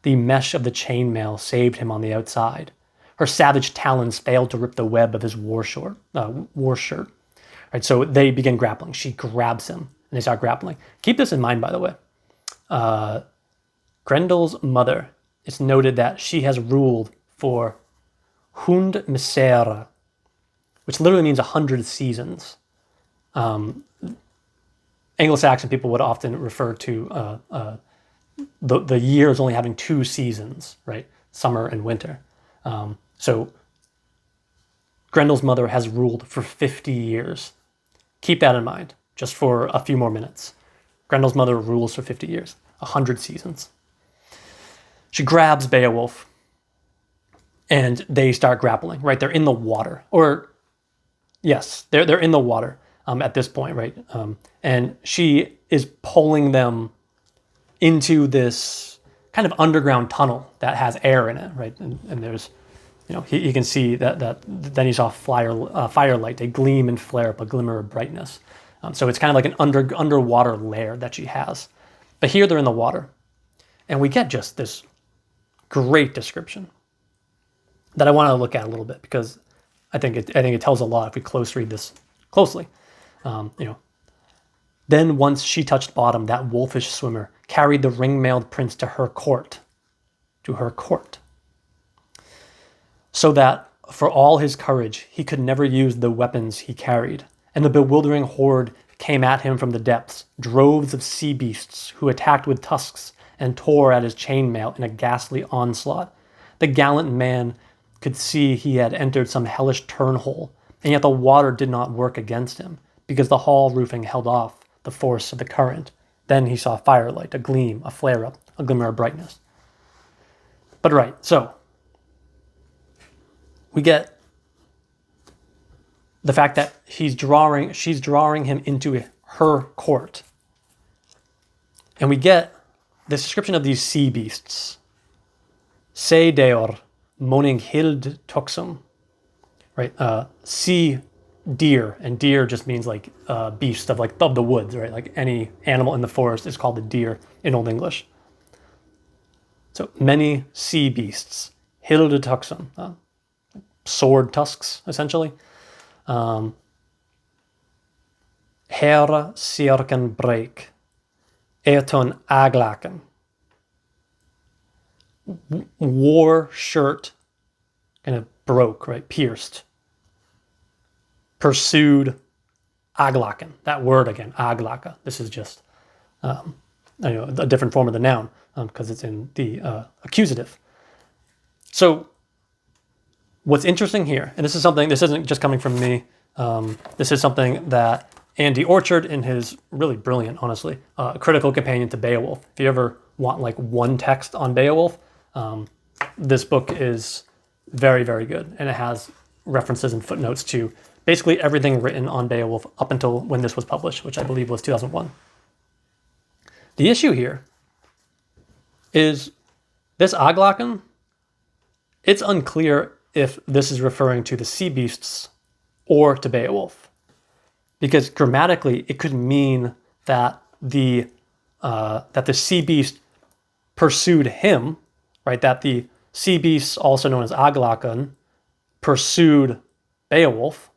The mesh of the chainmail saved him on the outside. Her savage talons failed to rip the web of his war shirt. Right, so they begin grappling. She grabs him, and they start grappling. Keep this in mind, by the way. Grendel's mother, it's noted that she has ruled for 100 misera, which literally means 100 seasons. Anglo-Saxon people would often refer to the years only having 2 seasons, right? Summer and winter. So Grendel's mother has ruled for 50 years. Keep that in mind, just for a few more minutes. Grendel's mother rules for 50 years, 100 seasons. She grabs Beowulf, and they start grappling, right? They're in the water. Or, yes, they're in the water at this point, right? And she is pulling them into this kind of underground tunnel that has air in it, right? And there's, you can see that then you saw firelight, a gleam and flare up, a glimmer of brightness. So it's kind of like an underwater lair that she has. But here they're in the water. And we get just this great description that I want to look at a little bit because I think it tells a lot if we read this closely. Then once she touched bottom, that wolfish swimmer carried the ring-mailed prince to her court. So that, for all his courage, he could never use the weapons he carried. And the bewildering horde came at him from the depths, droves of sea beasts who attacked with tusks and tore at his chainmail in a ghastly onslaught. The gallant man could see he had entered some hellish turnhole, and yet the water did not work against him, because the hall roofing held off the force of the current. Then he saw firelight, a gleam, a flare-up, a glimmer of brightness. But right, so we get the fact that she's drawing him into her court. And we get this description of these sea beasts. Se deor moning hild toxum. Right? Sea deer, and deer just means like beast of the woods, right? Like any animal in the forest is called a deer in Old English. So many sea beasts. Hild toxum. Sword tusks, essentially. Hera sirken break. Eton aglaken. War shirt kind of broke, right? Pierced. Pursued aglaken. That word again, aglaka. This is just a different form of the noun because it's in the accusative. So what's interesting here, and this isn't just coming from me, this is something that Andy Orchard, in his really brilliant, honestly, critical companion to Beowulf. If you ever want like one text on Beowulf, this book is very, very good. And it has references and footnotes to basically everything written on Beowulf up until when this was published, which I believe was 2001. The issue here is this Aglaken, it's unclear if this is referring to the sea beasts or to Beowulf. Because grammatically, it could mean that the sea beast pursued him, right? That the sea beasts, also known as Aglaken, pursued Beowulf.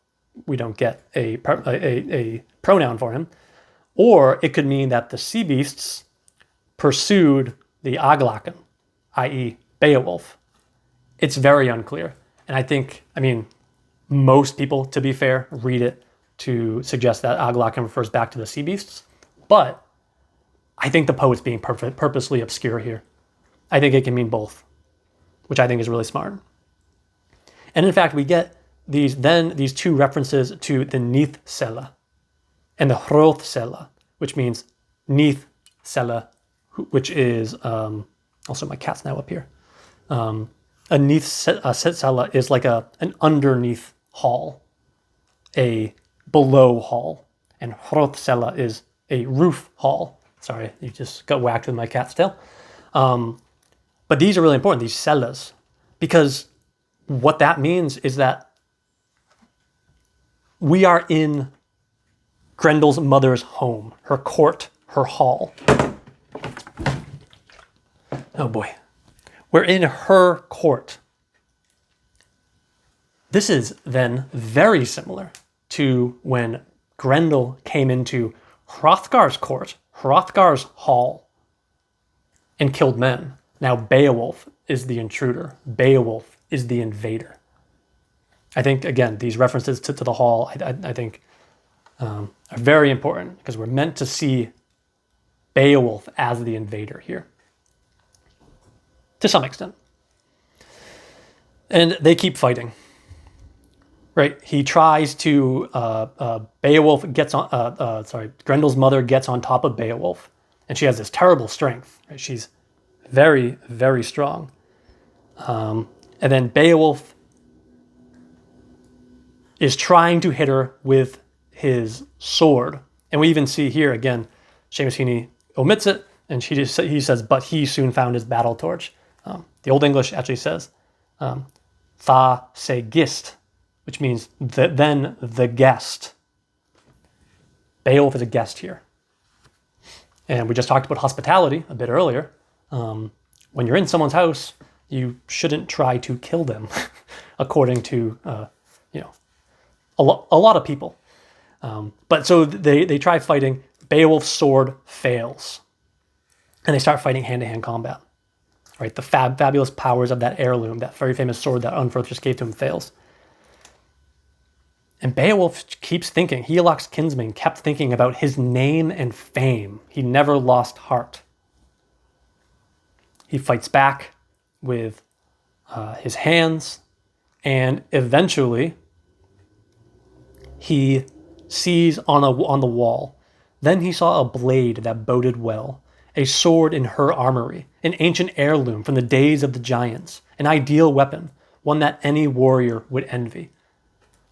We don't get a pronoun for him. Or it could mean that the sea beasts pursued the Aglaken, i.e. Beowulf. It's very unclear. And I mean, most people, to be fair, read it to suggest that Aglaken refers back to the sea beasts. But I think the poet's being purposely obscure here. I think it can mean both, which I think is really smart. And in fact, we get these two references to the Nithsella and the Hrothsella, which means Nithsella, which is, also my cat's now up here. A Nithsella is like an underneath hall, a below hall, and Hrothsella is a roof hall. Sorry, you just got whacked with my cat's tail. But these are really important, these cellas, because what that means is that we are in Grendel's mother's home, her court, her hall. Oh boy. We're in her court. This is then very similar to when Grendel came into Hrothgar's court, Hrothgar's hall, and killed men. Now Beowulf is the intruder. Beowulf is the invader. I think, again, these references to the hall, I think, are very important because we're meant to see Beowulf as the invader here, to some extent. And they keep fighting. Right, he tries to, Beowulf gets on, Grendel's mother gets on top of Beowulf, and she has this terrible strength. Right? She's very, very strong. And then Beowulf is trying to hit her with his sword. And we even see here, again, Seamus Heaney omits it, and he says, but he soon found his battle torch. The Old English actually says, tha se gist, which means then the guest. Beowulf is a guest here. And we just talked about hospitality a bit earlier. When you're in someone's house, you shouldn't try to kill them, according to a lot of people. But so they try fighting. Beowulf's sword fails, and they start fighting hand-to-hand combat. Right, the fabulous powers of that heirloom, that very famous sword that Unferth just gave to him, fails. And Beowulf keeps thinking, Higelac kinsman kept thinking about his name and fame. He never lost heart. He fights back with his hands, and eventually he sees on the wall. Then he saw a blade that boded well, a sword in her armory, an ancient heirloom from the days of the giants, an ideal weapon, one that any warrior would envy.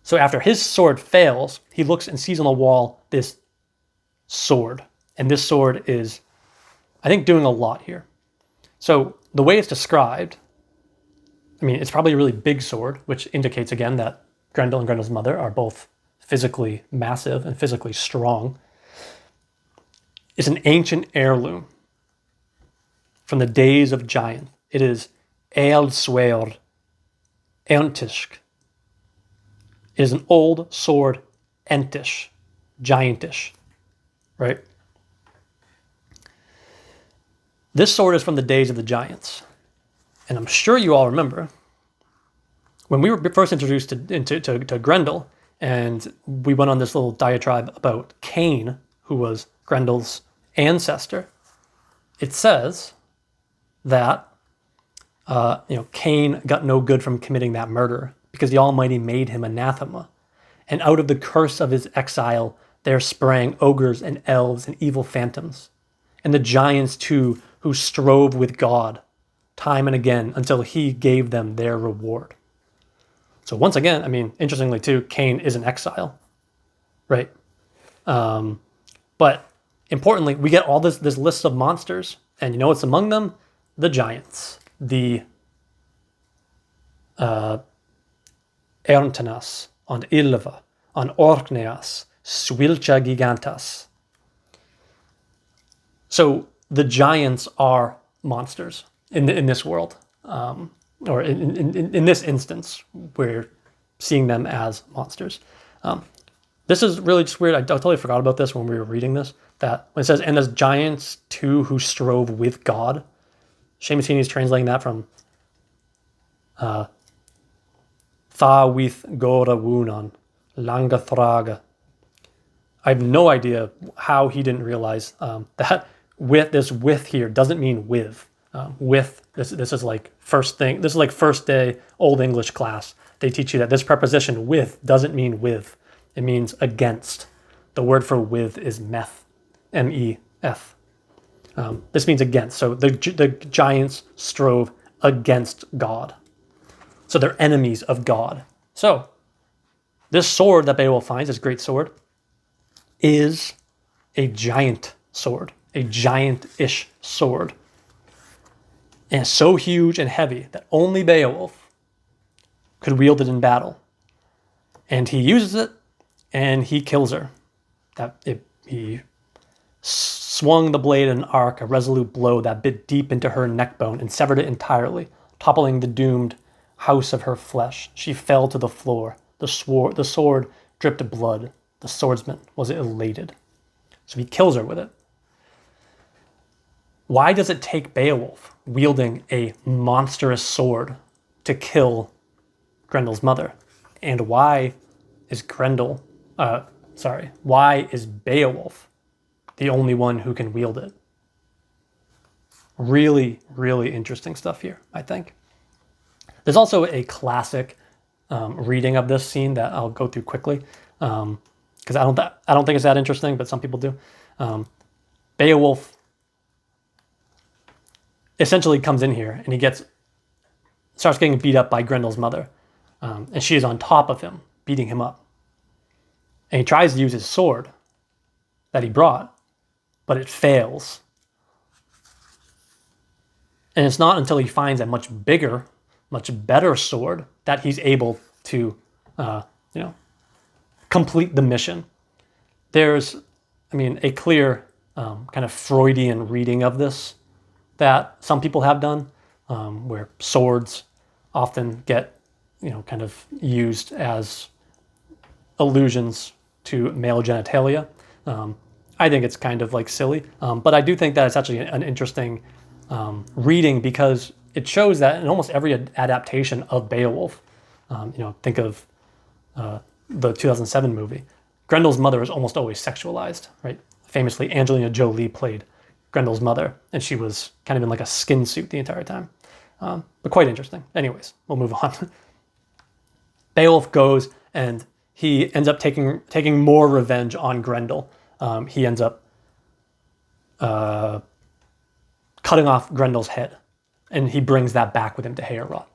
So after his sword fails, he looks and sees on the wall this sword. And this sword is, I think, doing a lot here. So the way it's described, I mean, it's probably a really big sword, which indicates again that Grendel and Grendel's mother are both physically massive and physically strong. It's an ancient heirloom from the days of giant. It is Ealsweir Entish. It is an old sword, Entish, giantish, right? This sword is from the days of the giants. And I'm sure you all remember when we were first introduced to Grendel, and we went on this little diatribe about Cain, who was Grendel's ancestor. It says that Cain got no good from committing that murder because the Almighty made him anathema. And out of the curse of his exile, there sprang ogres and elves and evil phantoms. And the giants too, who strove with God time and again until he gave them their reward. So once again, I mean, interestingly too, Cain is in exile, right? But importantly, we get all this list of monsters, and you know what's among them? The giants, the Erntenas, on Ylva, on Orkneas, Swilcha gigantas. So the giants are monsters in this world, or in this instance, we're seeing them as monsters. This is really just weird. I totally forgot about this when we were reading this, that when it says, and there's giants too who strove with God, Seamusini is translating that from Tha with Gora Wunan, Langa Thraga. I have no idea how he didn't realize that with here doesn't mean with. This is like first thing. This is like first day Old English class. They teach you that this preposition with doesn't mean with. It means against. The word for with is meth, M-E-F. This means against. So the giants strove against God. So they're enemies of God. So this sword that Beowulf finds, this great sword, is a giant sword, a giant-ish sword. And it's so huge and heavy that only Beowulf could wield it in battle. And he uses it, and he kills her. He swung the blade in an arc, a resolute blow that bit deep into her neck bone and severed it entirely, toppling the doomed house of her flesh. She fell to the floor. The sword dripped blood. The swordsman was elated. So he kills her with it. Why does it take Beowulf wielding a monstrous sword to kill Grendel's mother? And why is why is Beowulf the only one who can wield it? Really, really interesting stuff here, I think. There's also a classic reading of this scene that I'll go through quickly, because I don't think it's that interesting, but some people do. Beowulf essentially comes in here and he starts getting beat up by Grendel's mother, and she is on top of him, beating him up. And he tries to use his sword that he brought, but it fails. And it's not until he finds a much bigger, much better sword that he's able to, complete the mission. There's, a clear kind of Freudian reading of this that some people have done, where swords often get, kind of used as allusions to male genitalia. I think it's kind of like silly, but I do think that it's actually an interesting reading because it shows that in almost every adaptation of Beowulf, think of the 2007 movie, Grendel's mother is almost always sexualized, right? Famously, Angelina Jolie played Grendel's mother, and she was kind of in like a skin suit the entire time. But quite interesting. Anyways, we'll move on. Beowulf goes and he ends up taking more revenge on Grendel. He ends up cutting off Grendel's head, and he brings that back with him to Heorot.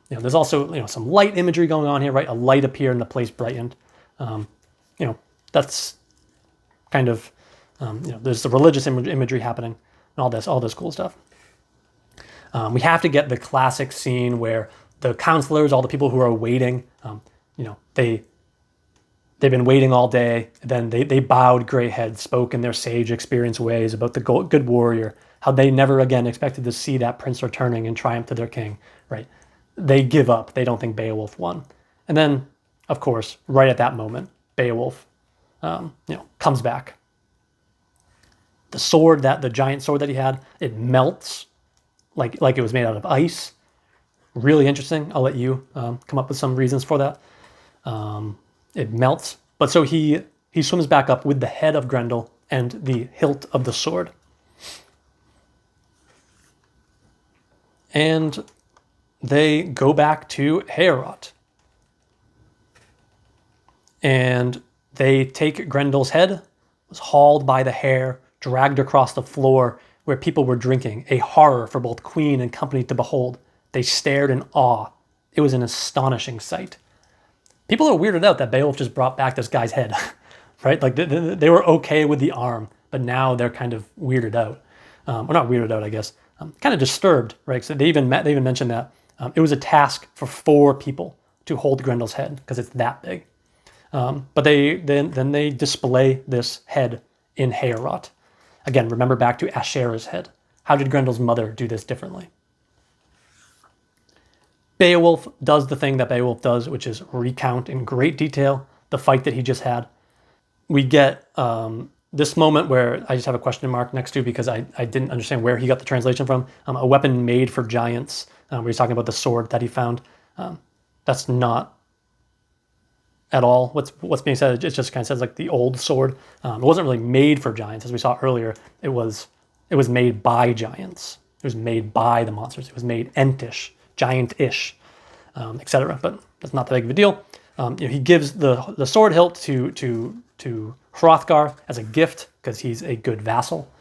There's also some light imagery going on here, right? A light appeared and the place brightened. That's kind of there's the religious imagery happening and all this cool stuff. We have to get the classic scene where the counselors, all the people who are waiting, they've been waiting all day. Then they bowed gray heads, spoke in their sage, experienced ways about the good warrior, how they never again expected to see that prince returning in triumph to their king, right? They give up. They don't think Beowulf won. And then, of course, right at that moment, Beowulf, comes back. The giant sword that he had, it melts like it was made out of ice. Really interesting. I'll let you come up with some reasons for that. It melts. But so he swims back up with the head of Grendel and the hilt of the sword. And they go back to Heorot. And they take Grendel's head, was hauled by the hair, dragged across the floor where people were drinking, a horror for both queen and company to behold. They stared in awe. It was an astonishing sight. People are weirded out that Beowulf just brought back this guy's head, right? Like they were okay with the arm, but now they're kind of weirded out. Well, not weirded out, I guess. Kind of disturbed, right? So they even mentioned that it was a task for 4 people to hold Grendel's head because it's that big. But then they display this head in Heorot. Again, remember back to Asherah's head. How did Grendel's mother do this differently? Beowulf does the thing that Beowulf does, which is recount in great detail the fight that he just had. We get this moment where I just have a question mark next to because I didn't understand where he got the translation from. A weapon made for giants, where he's talking about the sword that he found. That's not at all what's being said. It just kind of says like the old sword. It wasn't really made for giants, as we saw earlier. It was made by giants. It was made by the monsters. It was made entish, giant-ish, etc. But that's not that big of a deal. He gives the sword hilt to Hrothgar as a gift because he's a good vassal,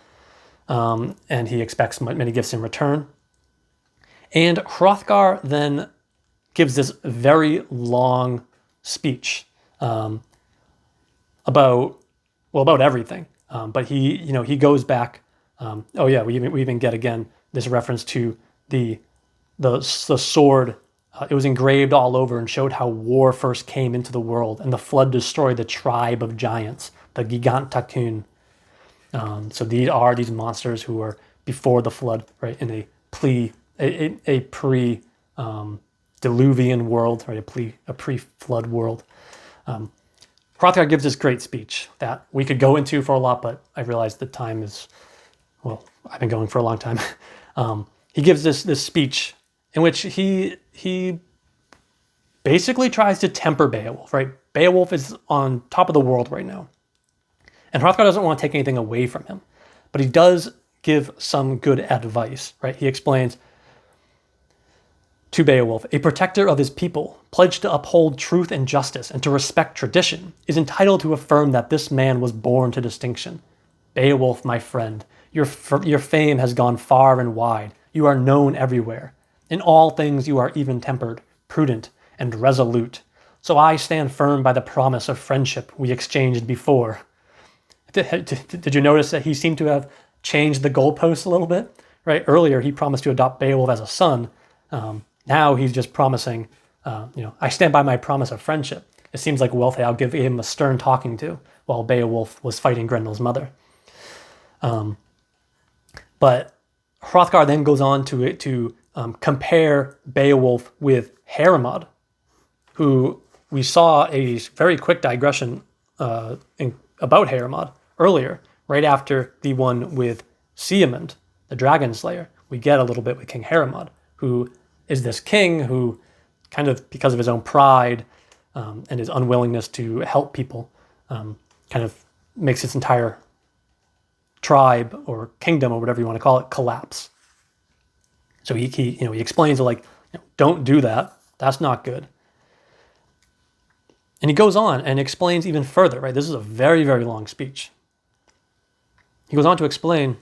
and he expects many gifts in return. And Hrothgar then gives this very long speech about everything. But he goes back. We even get again this reference to the sword. It was engraved all over and showed how war first came into the world, and the flood destroyed the tribe of giants, the Gigantakun. So these are these monsters who were before the flood, right? In a pre Diluvian world, right? A pre-flood world. Hrothgar gives this great speech that we could go into for a lot, but I realized the time is, I've been going for a long time. He gives this speech in which he basically tries to temper Beowulf, right? Beowulf is on top of the world right now. And Hrothgar doesn't want to take anything away from him, but he does give some good advice, right? He explains to Beowulf, a protector of his people, pledged to uphold truth and justice and to respect tradition, is entitled to affirm that this man was born to distinction. Beowulf, my friend, your fame has gone far and wide. You are known everywhere. In all things you are even-tempered, prudent, and resolute. So I stand firm by the promise of friendship we exchanged before. Did you notice that he seemed to have changed the goalposts a little bit? Right? Earlier, he promised to adopt Beowulf as a son. Now he's just promising, I stand by my promise of friendship. It seems like Wealtheow gave him a stern talking to while Beowulf was fighting Grendel's mother. But Hrothgar then goes on to compare Beowulf with Hermod, who we saw a very quick digression about Hermod earlier, right after the one with Siemund, the dragon slayer. We get a little bit with King Hermod, who is this king who, kind of because of his own pride and his unwillingness to help people, kind of makes his entire tribe or kingdom or whatever you want to call it collapse. So he explains like, don't do that. That's not good. And he goes on and explains even further, right? This is a very, very long speech. He goes on to explain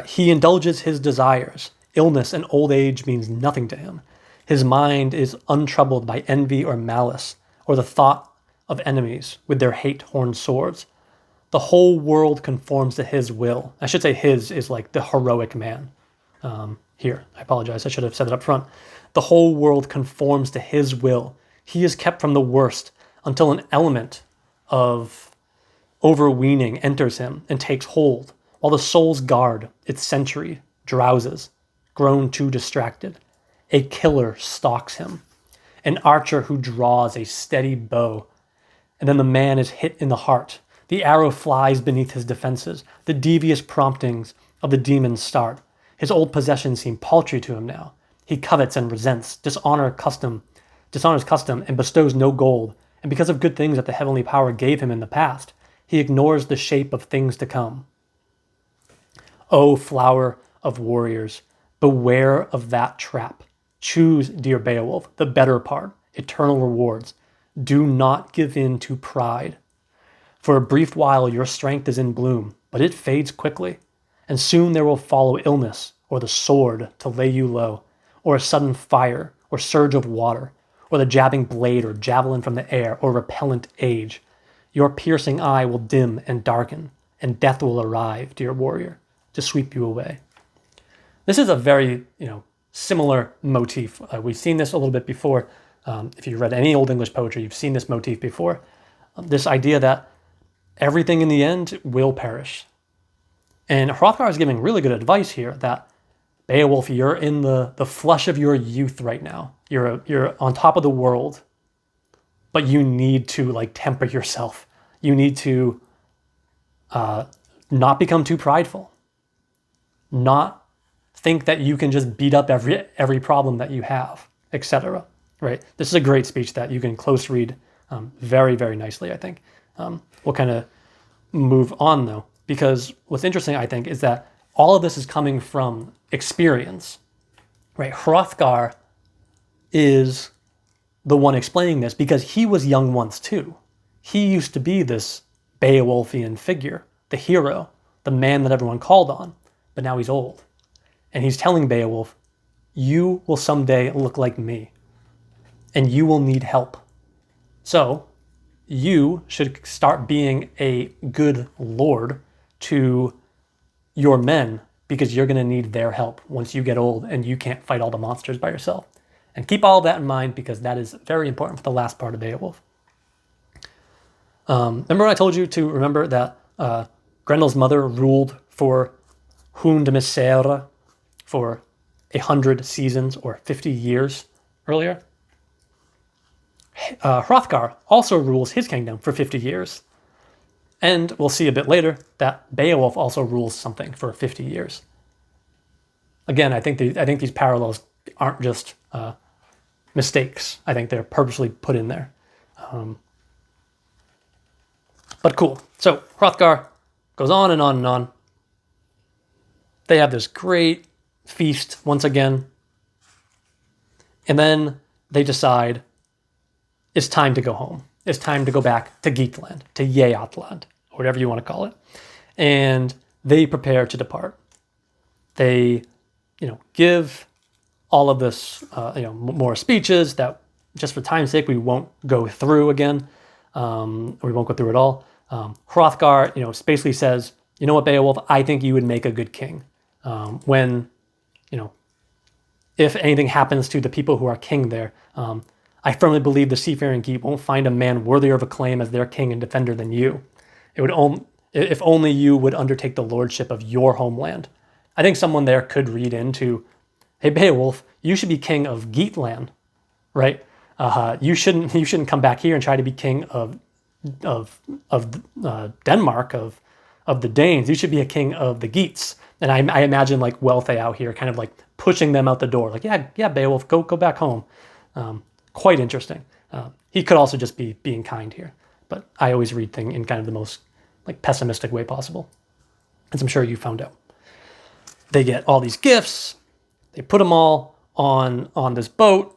He indulges his desires. Illness and old age means nothing to him. His mind is untroubled by envy or malice, or the thought of enemies with their hate-horned swords. The whole world conforms to his will. I should say his is like the heroic man. Here, I apologize, I should have said it up front. The whole world conforms to his will. He is kept from the worst until an element of overweening enters him and takes hold, while the soul's guard, its sentry, drowses, grown too distracted. A killer stalks him, an archer who draws a steady bow, and then the man is hit in the heart. The arrow flies beneath his defenses. The devious promptings of the demons start. His old possessions seem paltry to him now. He covets and resents, dishonors custom, and bestows no gold. And because of good things that the heavenly power gave him in the past, he ignores the shape of things to come. O flower of warriors, beware of that trap. Choose, dear Beowulf, the better part, eternal rewards. Do not give in to pride. For a brief while your strength is in bloom, but it fades quickly, and soon there will follow illness, or the sword to lay you low, or a sudden fire, or surge of water, or the jabbing blade or javelin from the air, or repellent age. Your piercing eye will dim and darken, and death will arrive, dear warrior, to sweep you away. This is a very, similar motif. We've seen this a little bit before. If you read any Old English poetry, you've seen this motif before. This idea that everything in the end will perish. And Hrothgar is giving really good advice here that, Beowulf, you're in the flush of your youth right now. You're on top of the world, but you need to temper yourself. You need to not become too prideful. Not think that you can just beat up every problem that you have, etc. Right? This is a great speech that you can close read very, very nicely, I think. We'll kind of move on, though, because what's interesting, I think, is that all of this is coming from experience, right? Hrothgar is the one explaining this because he was young once, too. He used to be this Beowulfian figure, the hero, the man that everyone called on, but now he's old. And he's telling Beowulf, you will someday look like me, and you will need help. So you should start being a good lord to your men because you're going to need their help once you get old and you can't fight all the monsters by yourself. And keep all of that in mind because that is very important for the last part of Beowulf. Remember when I told you to remember that Grendel's mother ruled for Hundmisere for 100 seasons or 50 years earlier? Hrothgar also rules his kingdom for 50 years. And we'll see a bit later that Beowulf also rules something for 50 years. Again, I think these parallels aren't just mistakes. I think they're purposely put in there. But cool. So Hrothgar goes on and on and on. They have this great feast once again. And then they decide it's time to go home. It's time to go back to Geatland, to Geatland, or whatever you want to call it. And they prepare to depart. They, give all of this, more speeches that just for time's sake, we won't go through again. We won't go through it all. Hrothgar, basically says, you know what, Beowulf, I think you would make a good king. When, if anything happens to the people who are king there, I firmly believe the seafaring Geat won't find a man worthier of acclaim as their king and defender than you. It would if only you would undertake the lordship of your homeland. I think someone there could read into, hey, Beowulf, you should be king of Geatland, right? You shouldn't come back here and try to be king of Denmark, of the Danes. You should be a king of the Geats. And I imagine Wealtheow here kind of pushing them out the door. Yeah, Beowulf, go back home. Quite interesting. He could also just be being kind here. But I always read things in kind of the most pessimistic way possible. As I'm sure you found out. They get all these gifts. They put them all on this boat.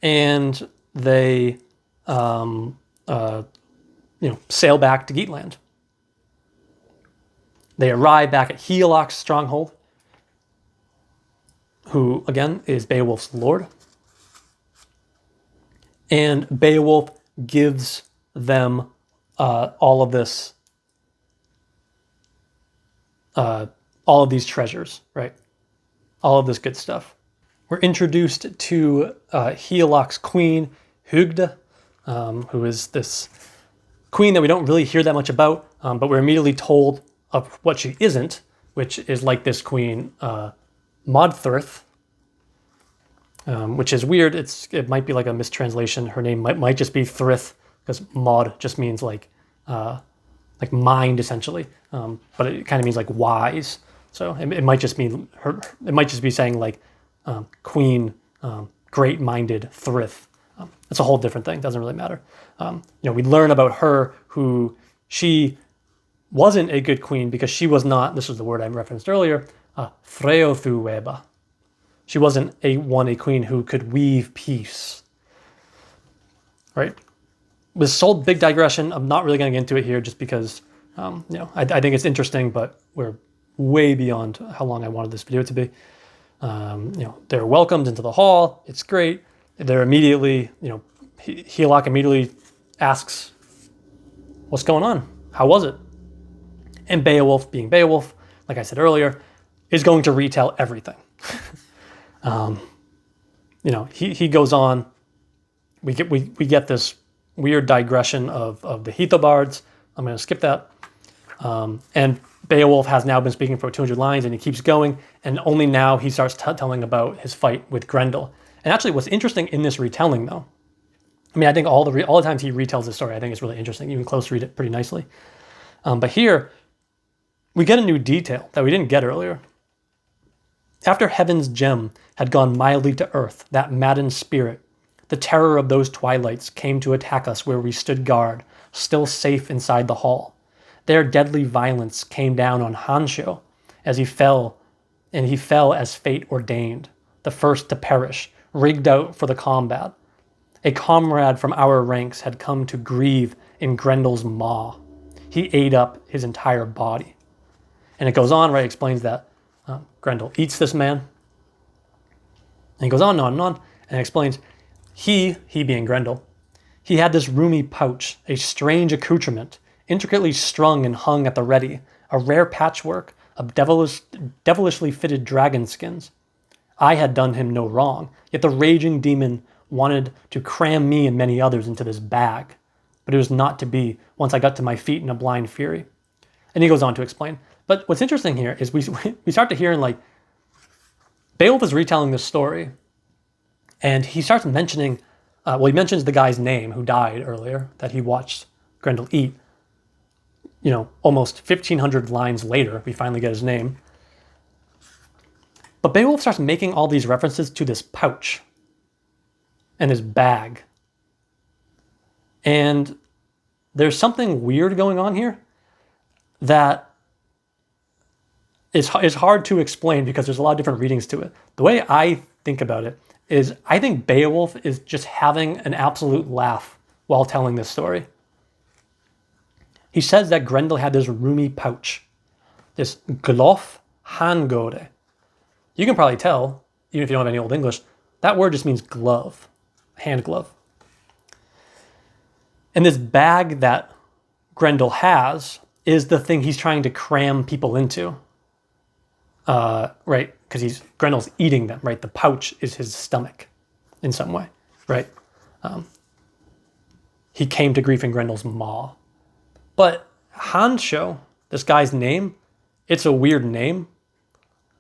And they sail back to Geatland. They arrive back at Hrothgar's stronghold, who, again, is Beowulf's lord. And Beowulf gives them all of these treasures, right? All of this good stuff. We're introduced to Hrothgar's queen, Hygd, who is this queen that we don't really hear that much about, but we're immediately told of what she isn't, which is like this queen, Modthryth, which is weird. It might be like a mistranslation. Her name might just be Thrith, because Mod just means like mind, essentially, but it kind of means like wise. So it might just mean her. It might just be saying like queen, great-minded Thrith. That's a whole different thing. Doesn't really matter. We learn about her who she wasn't a good queen because she was not. This was the word I referenced earlier. Freothuweba. She wasn't a queen who could weave peace. Right. This whole big digression. I'm not really going to get into it here, just because I think it's interesting, but we're way beyond how long I wanted this video to be. They're welcomed into the hall. It's great. They're immediately, Hrothgar immediately asks, "What's going on? How was it?" And Beowulf, being Beowulf, like I said earlier, is going to retell everything. He goes on. We get this weird digression of the Heathobards. I'm going to skip that. And Beowulf has now been speaking for 200 lines, and he keeps going. And only now he starts telling about his fight with Grendel. And actually, what's interesting in this retelling, though, I think all the times he retells this story, I think it's really interesting. Even Close read it pretty nicely. But here, we get a new detail that we didn't get earlier. After Heaven's gem had gone mildly to earth, that maddened spirit, the terror of those twilights came to attack us where we stood guard, still safe inside the hall. Their deadly violence came down on Hansho as he fell as fate ordained, the first to perish, rigged out for the combat. A comrade from our ranks had come to grieve in Grendel's maw. He ate up his entire body. And it goes on, right? It explains that Grendel eats this man. And he goes on and on and on, and explains he being Grendel, he had this roomy pouch, a strange accoutrement, intricately strung and hung at the ready, a rare patchwork of devilishly fitted dragon skins. I had done him no wrong, yet the raging demon wanted to cram me and many others into this bag. But it was not to be once I got to my feet in a blind fury. And he goes on to explain. But what's interesting here is we start to hear Beowulf is retelling this story, and he starts mentioning, he mentions the guy's name who died earlier, that he watched Grendel eat. Almost 1,500 lines later, we finally get his name. But Beowulf starts making all these references to this pouch and his bag. And there's something weird going on here that is hard to explain because there's a lot of different readings to it. The way I think about it is I think Beowulf is just having an absolute laugh while telling this story. He says that Grendel had this roomy pouch, this glof hangode. You can probably tell, even if you don't have any Old English, that word just means glove, hand glove. And this bag that Grendel has is the thing he's trying to cram people into. Right? Because Grendel's eating them, right? The pouch is his stomach in some way, right? He came to grief in Grendel's maw. But Hansho, this guy's name, it's a weird name.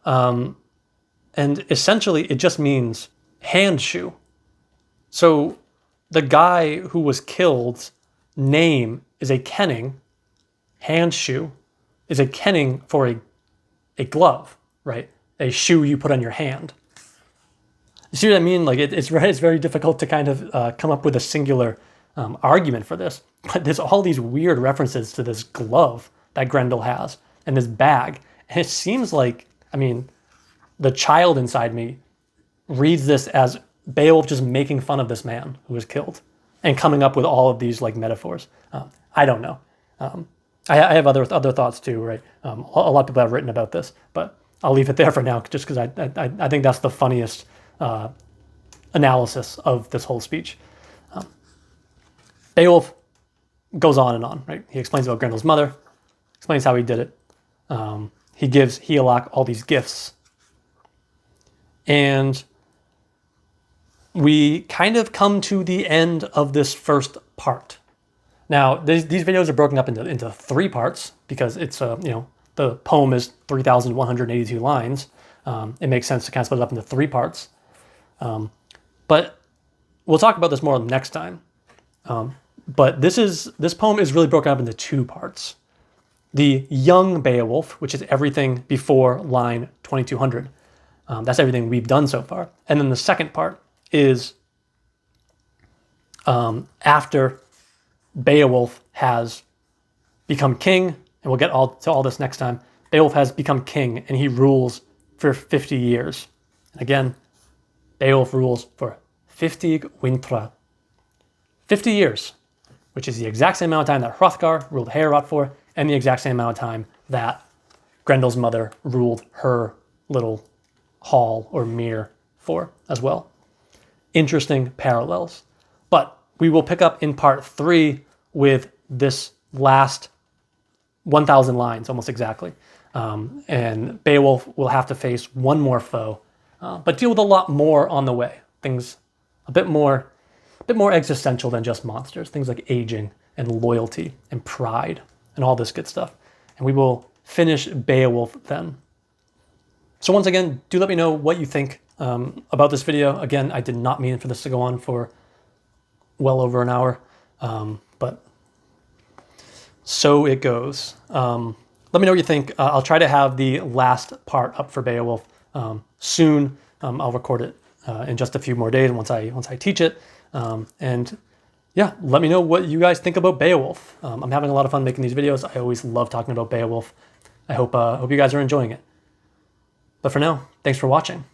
And essentially it just means hand shoe. So the guy who was killed's name is a kenning, hand shoe, is a kenning for a glove, right? A shoe you put on your hand. You see what I mean? It's very difficult to kind of come up with a singular argument for this. But there's all these weird references to this glove that Grendel has and this bag. And it seems like, the child inside me reads this as Beowulf just making fun of this man who was killed and coming up with all of these metaphors. I don't know. I have other thoughts too, right? A lot of people have written about this, but I'll leave it there for now, just because I think that's the funniest analysis of this whole speech. Beowulf goes on and on, right? He explains about Grendel's mother, explains how he did it. He gives Hrothgar all these gifts. And we kind of come to the end of this first part. Now, these videos are broken up into 3 parts because it's, the poem is 3,182 lines. It makes sense to kind of split it up into 3 parts. But we'll talk about this more next time. But this poem is really broken up into 2 parts. The young Beowulf, which is everything before line 2200. That's everything we've done so far. And then the second part is after Beowulf has become king, and we'll get to all this next time. Beowulf has become king, and he rules for 50 years. And again, Beowulf rules for 50 wintra. 50 years, which is the exact same amount of time that Hrothgar ruled Heorot for, and the exact same amount of time that Grendel's mother ruled her little hall or mere for as well. Interesting parallels. But we will pick up in part 3 with this last 1,000 lines, almost exactly. And Beowulf will have to face one more foe, but deal with a lot more on the way. Things a bit more existential than just monsters. Things like aging and loyalty and pride and all this good stuff. And we will finish Beowulf then. So once again, do let me know what you think about this video. Again, I did not mean for this to go on for well over an hour, but so it goes. Let me know what you think. I'll try to have the last part up for Beowulf soon. I'll record it in just a few more days once I teach it. And yeah, let me know what you guys think about Beowulf. I'm having a lot of fun making these videos. I always love talking about Beowulf. I hope you guys are enjoying it. But for now, thanks for watching.